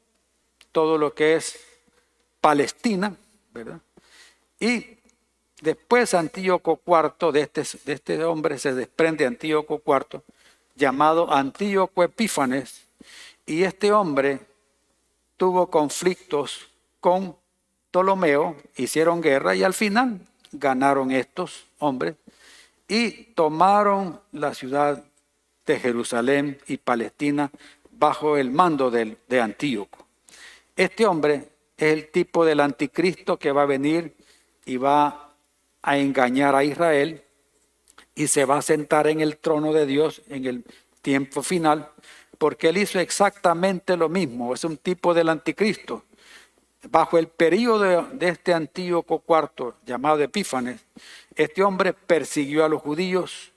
todo lo que es Palestina, ¿verdad? Y después Antíoco IV, de este hombre se desprende Antíoco IV, llamado Antíoco Epífanes, y este hombre tuvo conflictos con Ptolomeo, hicieron guerra y al final ganaron estos hombres y tomaron la ciudad de Jerusalén y Palestina bajo el mando de Antíoco. Este hombre es el tipo del anticristo que va a venir y va a engañar a Israel y se va a sentar en el trono de Dios en el tiempo final, porque él hizo exactamente lo mismo. Es un tipo del anticristo. Bajo el periodo de este Antíoco IV, llamado Epífanes, este hombre persiguió a los judíos,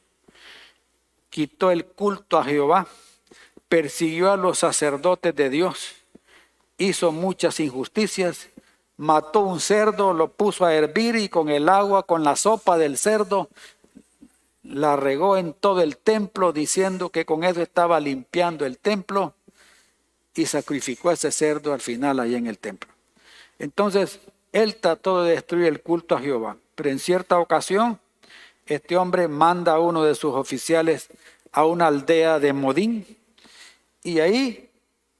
quitó el culto a Jehová, persiguió a los sacerdotes de Dios, hizo muchas injusticias, mató un cerdo, lo puso a hervir y con el agua, con la sopa del cerdo, la regó en todo el templo diciendo que con eso estaba limpiando el templo y sacrificó a ese cerdo al final ahí en el templo. Entonces, él trató de destruir el culto a Jehová, pero en cierta ocasión, este hombre manda a uno de sus oficiales a una aldea de Modín y ahí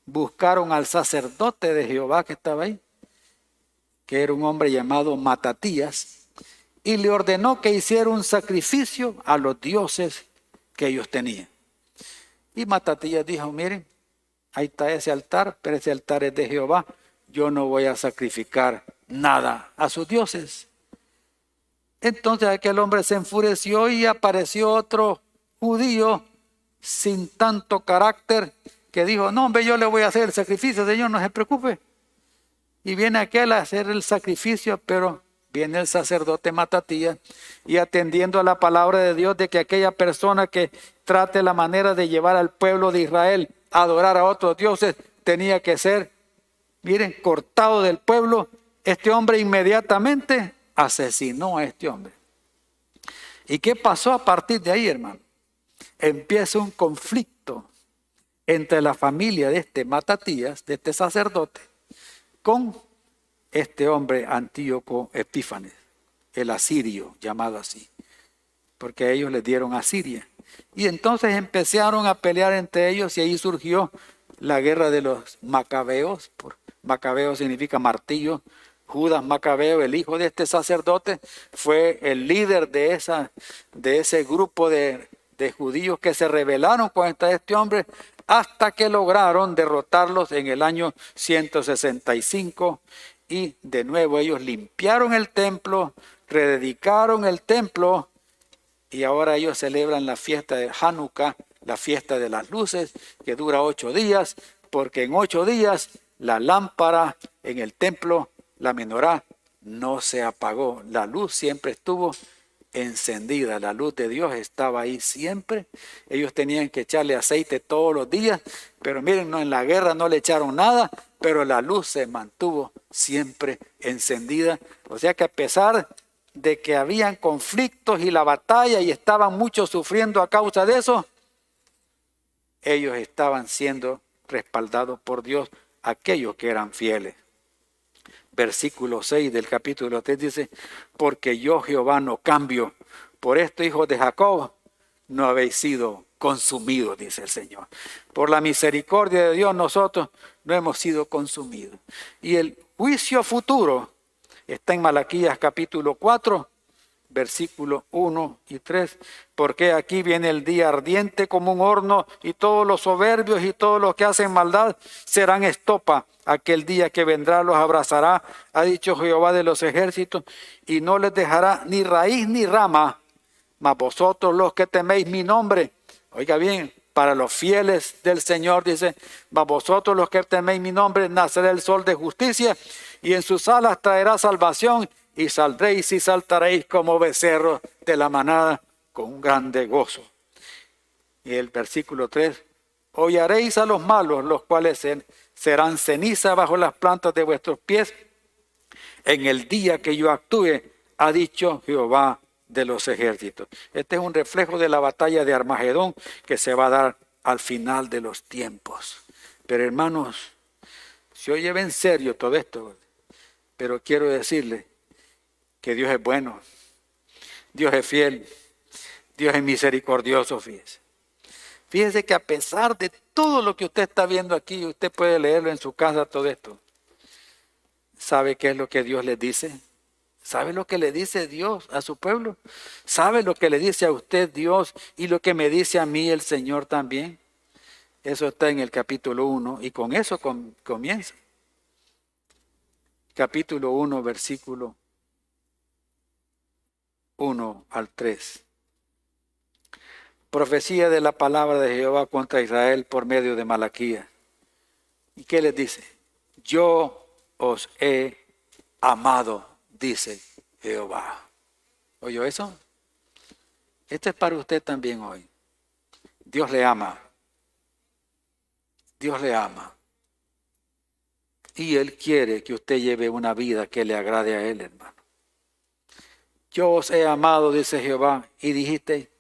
buscaron al sacerdote de Jehová que estaba ahí, que era un hombre llamado Matatías, y le ordenó que hiciera un sacrificio a los dioses que ellos tenían. Y Matatías dijo, miren, ahí está ese altar, pero ese altar es de Jehová, yo no voy a sacrificar nada a sus dioses. Entonces aquel hombre se enfureció y apareció otro judío sin tanto carácter que dijo, no hombre, yo le voy a hacer el sacrificio, Señor, no se preocupe. Y viene aquel a hacer el sacrificio, pero viene el sacerdote Matatías y atendiendo a la palabra de Dios de que aquella persona que trate la manera de llevar al pueblo de Israel a adorar a otros dioses tenía que ser, miren, cortado del pueblo. Este hombre inmediatamente asesinó a este hombre. ¿Y qué pasó a partir de ahí, hermano? Empieza un conflicto entre la familia de este Matatías, de este sacerdote, con este hombre Antíoco Epífanes, el asirio, llamado así, porque a ellos les dieron a Siria. Y entonces empezaron a pelear entre ellos y ahí surgió la guerra de los macabeos. Macabeo significa martillo. Judas Macabeo, el hijo de este sacerdote, fue el líder de ese grupo de judíos que se rebelaron contra este hombre hasta que lograron derrotarlos en el año 165 y de nuevo ellos limpiaron el templo, rededicaron el templo y ahora ellos celebran la fiesta de Hanukkah, la fiesta de las luces, que dura 8 días, porque en 8 días la lámpara en el templo, la menorá, no se apagó. La luz siempre estuvo encendida, la luz de Dios estaba ahí siempre. Ellos tenían que echarle aceite todos los días, pero miren, no, en la guerra no le echaron nada, pero la luz se mantuvo siempre encendida. O sea que a pesar de que habían conflictos y la batalla y estaban muchos sufriendo a causa de eso, ellos estaban siendo respaldados por Dios, aquellos que eran fieles. Versículo 6 del capítulo 3 dice, porque yo Jehová no cambio, por esto hijos de Jacob no habéis sido consumidos, dice el Señor. Por la misericordia de Dios nosotros no hemos sido consumidos. Y el juicio futuro está en Malaquías capítulo 4, versículos 1 y 3, porque aquí viene el día ardiente como un horno y todos los soberbios y todos los que hacen maldad serán estopa. Aquel día que vendrá los abrazará, ha dicho Jehová de los ejércitos, y no les dejará ni raíz ni rama. Mas vosotros los que teméis mi nombre, oiga bien, para los fieles del Señor dice, mas vosotros los que teméis mi nombre, nacerá el sol de justicia y en sus alas traerá salvación y saldréis y saltaréis como becerros de la manada con un grande gozo. Y el versículo 3, hollaréis a los malos, los cuales serán ceniza bajo las plantas de vuestros pies en el día que yo actúe, ha dicho Jehová de los ejércitos. Este es un reflejo de la batalla de Armagedón que se va a dar al final de los tiempos. Pero hermanos, se oye en serio todo esto, pero quiero decirle que Dios es bueno, Dios es fiel, Dios es misericordioso, fíjese. Fíjese que a pesar de todo lo que usted está viendo aquí, usted puede leerlo en su casa todo esto. ¿Sabe qué es lo que Dios le dice? ¿Sabe lo que le dice Dios a su pueblo? ¿Sabe lo que le dice a usted Dios y lo que me dice a mí el Señor también? Eso está en el capítulo 1 y con eso comienza. Capítulo 1, versículo 1 al 3. Profecía de la palabra de Jehová contra Israel por medio de Malaquías. ¿Y qué les dice? Yo os he amado, dice Jehová. ¿Oyó eso? Esto es para usted también hoy. Dios le ama. Dios le ama. Y Él quiere que usted lleve una vida que le agrade a Él, hermano. Yo os he amado, dice Jehová, y dijiste,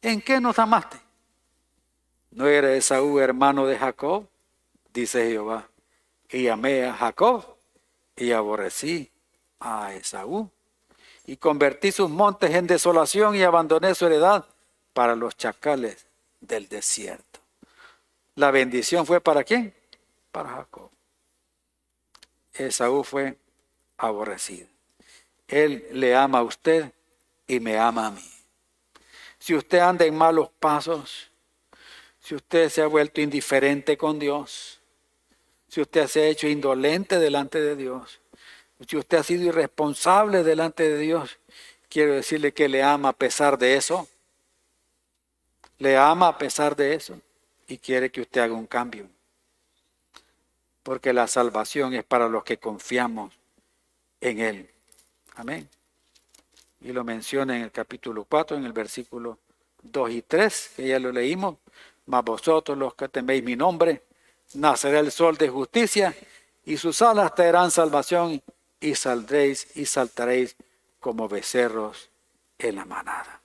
¿en qué nos amaste? ¿No era Esaú hermano de Jacob? Dice Jehová. Y amé a Jacob y aborrecí a Esaú. Y convertí sus montes en desolación y abandoné su heredad para los chacales del desierto. La bendición fue ¿para quién? Para Jacob. Esaú fue aborrecido. Él le ama a usted y me ama a mí. Si usted anda en malos pasos, si usted se ha vuelto indiferente con Dios, si usted se ha hecho indolente delante de Dios, si usted ha sido irresponsable delante de Dios, quiero decirle que le ama a pesar de eso. Le ama a pesar de eso y quiere que usted haga un cambio. Porque la salvación es para los que confiamos en Él. Amén. Y lo menciona en el capítulo 4, en el versículo 2 y 3, que ya lo leímos. Mas vosotros los que teméis mi nombre, nacerá el sol de justicia y sus alas traerán salvación y saldréis y saltaréis como becerros en la manada.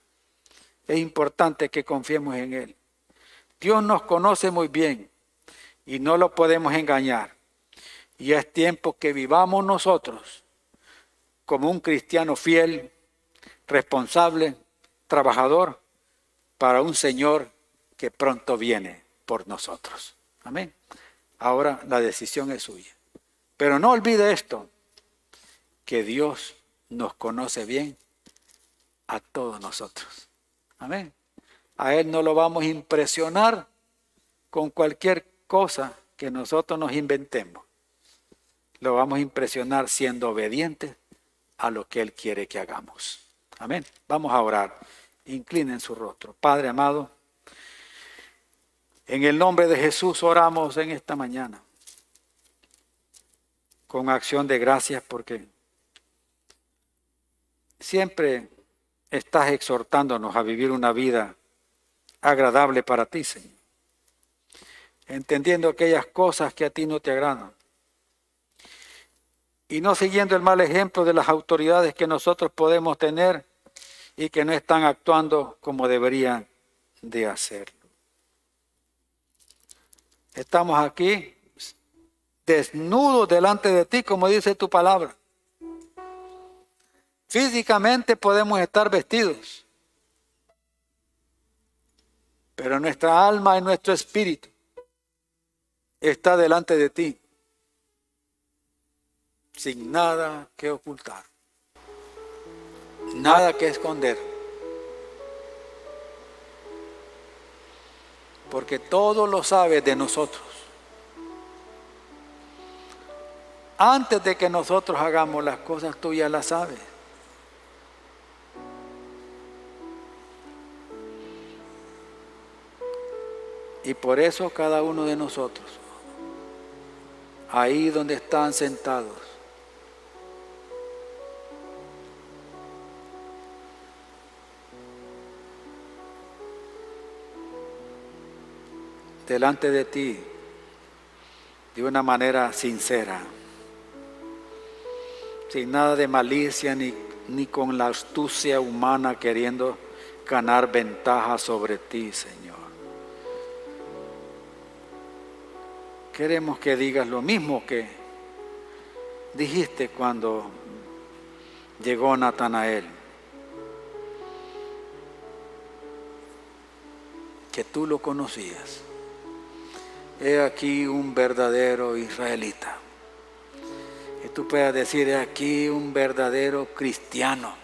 Es importante que confiemos en Él. Dios nos conoce muy bien y no lo podemos engañar. Y es tiempo que vivamos nosotros como un cristiano fiel, responsable, trabajador, para un Señor que pronto viene por nosotros. Amén. Ahora la decisión es suya. Pero no olvide esto, que Dios nos conoce bien a todos nosotros. Amén. A Él no lo vamos a impresionar con cualquier cosa que nosotros nos inventemos. Lo vamos a impresionar siendo obedientes a lo que Él quiere que hagamos. Amén. Vamos a orar. Inclinen su rostro. Padre amado, en el nombre de Jesús oramos en esta mañana con acción de gracias porque siempre estás exhortándonos a vivir una vida agradable para ti, Señor. Entendiendo aquellas cosas que a ti no te agradan. y no siguiendo el mal ejemplo de las autoridades que nosotros podemos tener y que no están actuando como deberían de hacerlo. Estamos aquí desnudos delante de ti, como dice tu palabra. Físicamente podemos estar vestidos, pero nuestra alma y nuestro espíritu está delante de ti, sin nada que ocultar, nada que esconder, porque todo lo sabes de nosotros. Antes de que nosotros hagamos las cosas, tú ya las sabes. Y por eso cada uno de nosotros, ahí donde están sentados, delante de ti, de una manera sincera, sin nada de malicia ni con la astucia humana queriendo ganar ventaja sobre ti, Señor. Queremos que digas lo mismo que dijiste cuando llegó Natanael, que tú lo conocías. He aquí un verdadero israelita. Que tú puedas decir, he aquí un verdadero cristiano.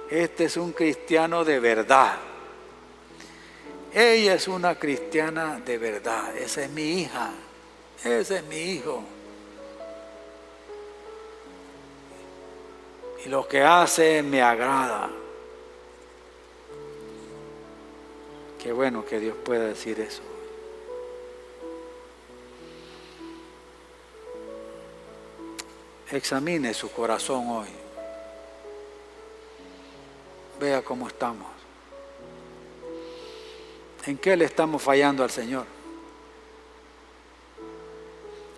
Este es un cristiano de verdad. Ella es una cristiana de verdad. Esa es mi hija. Ese es mi hijo. Y lo que hace me agrada. Qué bueno que Dios pueda decir eso. Examine su corazón hoy. Vea cómo estamos. ¿En qué le estamos fallando al Señor?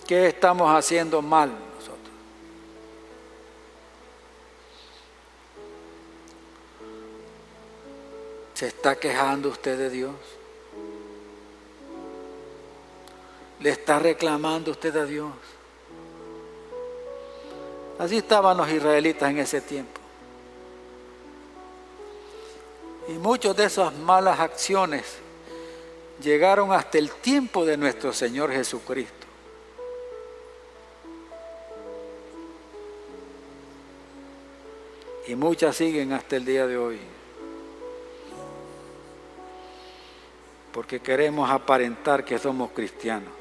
¿Qué estamos haciendo mal nosotros? ¿Se está quejando usted de Dios? ¿Le está reclamando usted a Dios? Así estaban los israelitas en ese tiempo. Y muchas de esas malas acciones llegaron hasta el tiempo de nuestro Señor Jesucristo. Y muchas siguen hasta el día de hoy. Porque queremos aparentar que somos cristianos.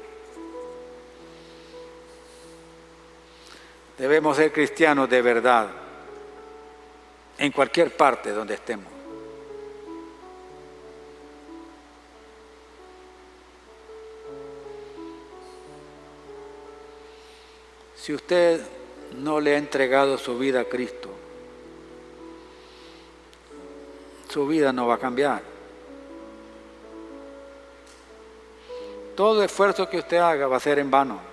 Debemos ser cristianos de verdad, en cualquier parte donde estemos. Si usted no le ha entregado su vida a Cristo, su vida no va a cambiar. Todo esfuerzo que usted haga va a ser en vano,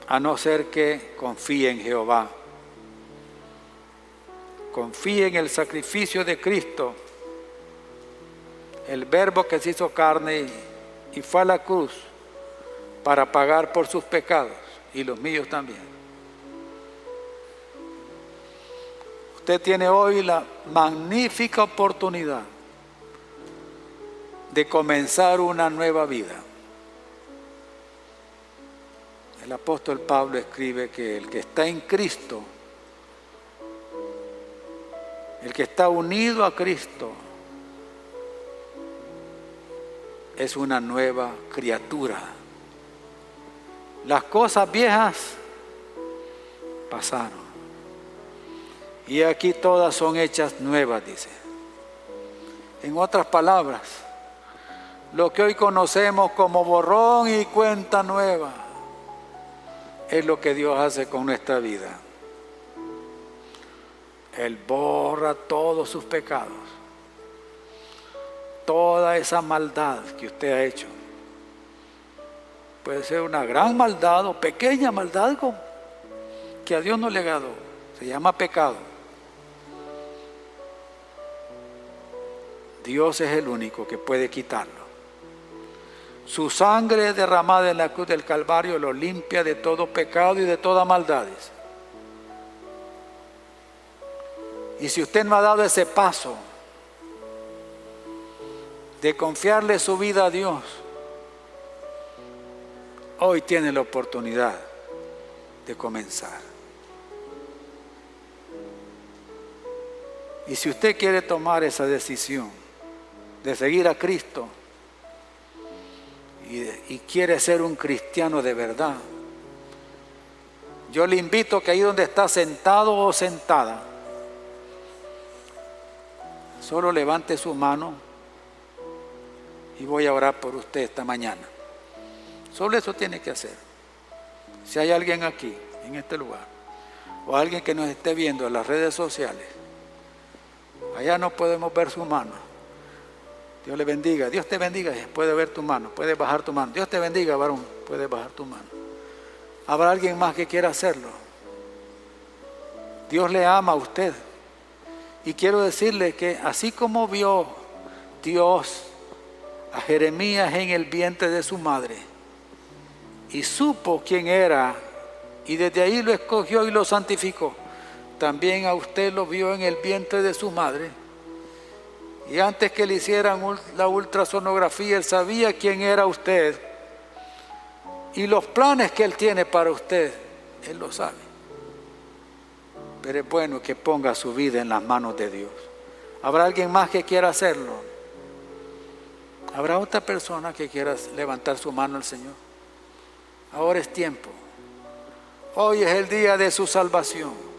a no ser que confíe en Jehová. Confíe en el sacrificio de Cristo, el Verbo que se hizo carne y fue a la cruz para pagar por sus pecados y los míos también. Usted tiene hoy la magnífica oportunidad de comenzar una nueva vida. El apóstol Pablo escribe que el que está en Cristo, el que está unido a Cristo, es una nueva criatura. Las cosas viejas pasaron y aquí todas son hechas nuevas, dice. En otras palabras, lo que hoy conocemos como borrón y cuenta nueva es lo que Dios hace con nuestra vida. Él borra todos sus pecados, toda esa maldad que usted ha hecho. Puede ser una gran maldad o pequeña maldad que a Dios no le agradó. Se llama pecado. Dios es el único que puede quitarlo. Su sangre derramada en la cruz del Calvario lo limpia de todo pecado y de toda maldad. Y si usted no ha dado ese paso de confiarle su vida a Dios, hoy tiene la oportunidad de comenzar. Y si usted quiere tomar esa decisión de seguir a Cristo y quiere ser un cristiano de verdad, yo le invito que ahí donde está sentado o sentada, solo levante su mano y voy a orar por usted esta mañana. Solo eso tiene que hacer. Si hay alguien aquí, en este lugar, o alguien que nos esté viendo en las redes sociales, allá no podemos ver su mano. Dios le bendiga. Dios te bendiga. Puede ver tu mano, puede bajar tu mano. Dios te bendiga, varón. Puede bajar tu mano. ¿Habrá alguien más que quiera hacerlo? Dios le ama a usted. Y quiero decirle que así como vio Dios a Jeremías en el vientre de su madre y supo quién era y desde ahí lo escogió y lo santificó, también a usted lo vio en el vientre de su madre. Y antes que le hicieran la ultrasonografía, Él sabía quién era usted. Y los planes que Él tiene para usted, Él lo sabe. Pero es bueno que ponga su vida en las manos de Dios. ¿Habrá alguien más que quiera hacerlo? ¿Habrá otra persona que quiera levantar su mano al Señor? Ahora es tiempo. Hoy es el día de su salvación.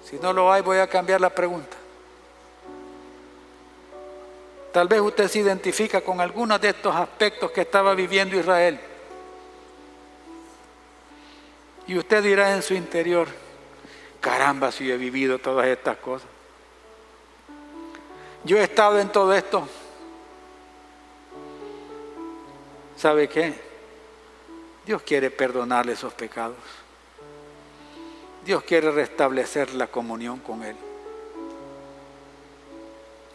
Si no lo hay, voy a cambiar la pregunta. Tal vez usted se identifica con algunos de estos aspectos que estaba viviendo Israel. Y usted dirá en su interior, caramba, si yo he vivido todas estas cosas. Yo he estado en todo esto. ¿Sabe qué? Dios quiere perdonarle esos pecados. Dios quiere restablecer la comunión con Él.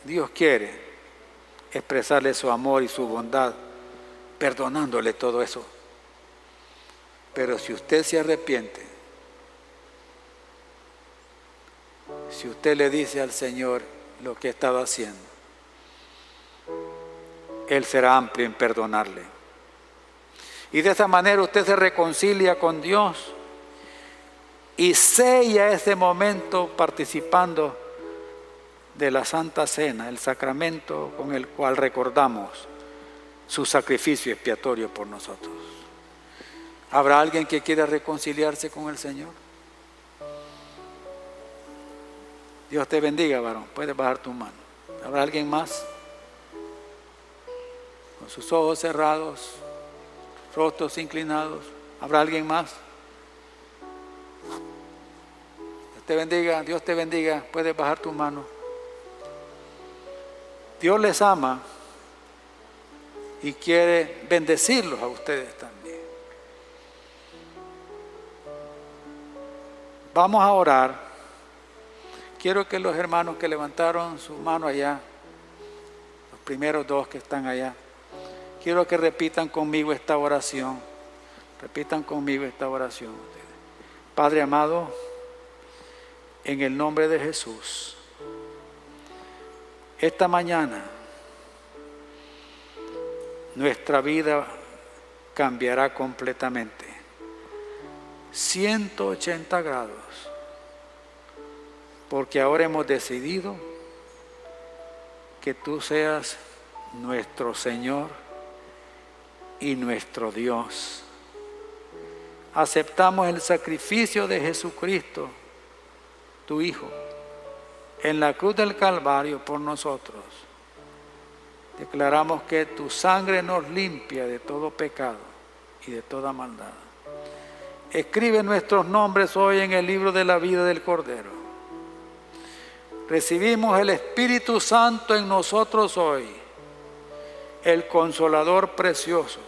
Dios quiere expresarle su amor y su bondad, perdonándole todo eso. Pero si usted se arrepiente, si usted le dice al Señor lo que he estado haciendo, Él será amplio en perdonarle. Y de esa manera usted se reconcilia con Dios y sella ese momento participando de la Santa Cena, el sacramento con el cual recordamos su sacrificio expiatorio por nosotros. ¿Habrá alguien que quiera reconciliarse con el Señor? Dios te bendiga, varón. Puedes bajar tu mano. ¿Habrá alguien más? Con sus ojos cerrados, rostros inclinados. ¿Habrá alguien más? Dios te bendiga, Dios te bendiga. Puedes bajar tu mano. Dios les ama y quiere bendecirlos a ustedes también. Vamos a orar. Quiero que los hermanos que levantaron su mano allá, los primeros dos que están allá, quiero que repitan conmigo esta oración. Repitan conmigo esta oración. Padre amado, en el nombre de Jesús, esta mañana nuestra vida cambiará completamente. 180 grados. Porque ahora hemos decidido que tú seas nuestro Señor y nuestro Dios. Aceptamos el sacrificio de Jesucristo, tu Hijo, en la cruz del Calvario por nosotros. Declaramos que tu sangre nos limpia de todo pecado y de toda maldad. Escribe nuestros nombres hoy en el libro de la vida del Cordero. Recibimos el Espíritu Santo en nosotros hoy el Consolador precioso,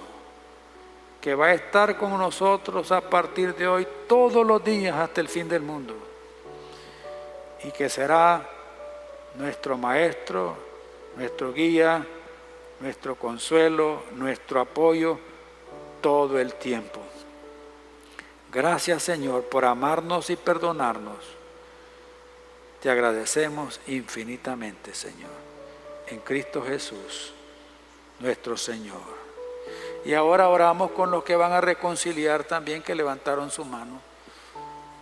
que va a estar con nosotros a partir de hoy todos los días hasta el fin del mundo, y que será nuestro Maestro, nuestro guía, nuestro consuelo, nuestro apoyo todo el tiempo. Gracias, Señor, por amarnos y perdonarnos. Te agradecemos infinitamente, Señor, en Cristo Jesús, nuestro Señor. Y ahora oramos con los que van a reconciliar también, que levantaron su mano.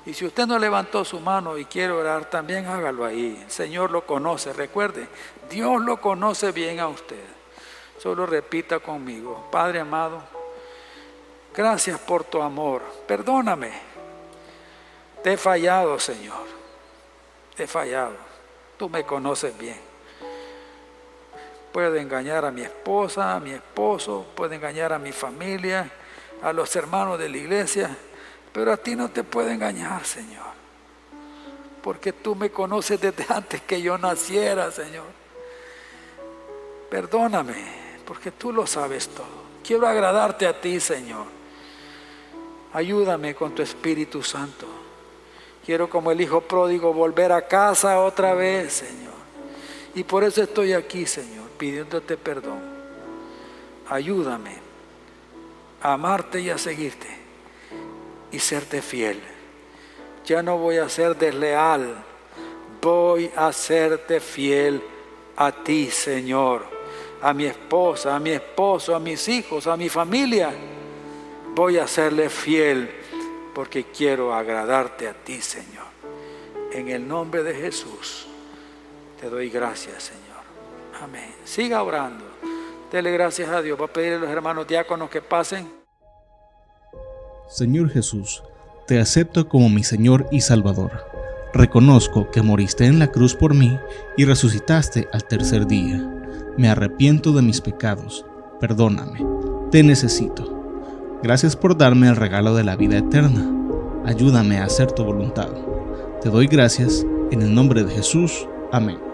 Y si usted no levantó su mano y quiere orar, también hágalo ahí. El Señor lo conoce, recuerde, Dios lo conoce bien a usted. Solo repita conmigo: Padre amado, gracias por tu amor. Perdóname. Te he fallado, Señor. Te he fallado. Tú me conoces bien. Puedo engañar a mi esposa, a mi esposo, puedo engañar a mi familia, a los hermanos de la iglesia, pero a ti no te puedo engañar, Señor, porque tú me conoces desde antes que yo naciera, Señor. Perdóname, porque tú lo sabes todo. Quiero agradarte a ti, Señor. Ayúdame con tu Espíritu Santo. Quiero, como el hijo pródigo, volver a casa otra vez, Señor. Y por eso estoy aquí, Señor, pidiéndote perdón. Ayúdame a amarte y a seguirte y serte fiel. Ya no voy a ser desleal, voy a serte fiel a ti, Señor, a mi esposa, a mi esposo, a mis hijos, a mi familia. Voy a serle fiel porque quiero agradarte a ti, Señor. En el nombre de Jesús te doy gracias, Señor. Amén. Siga orando. Dele gracias a Dios. Voy a pedirle a los hermanos diáconos que pasen.
Señor Jesús, te acepto como mi Señor y Salvador. Reconozco que moriste en la cruz por mí y resucitaste al tercer día. Me arrepiento de mis pecados. Perdóname. Te necesito. Gracias por darme el regalo de la vida eterna. Ayúdame a hacer tu voluntad. Te doy gracias en el nombre de Jesús. Amén.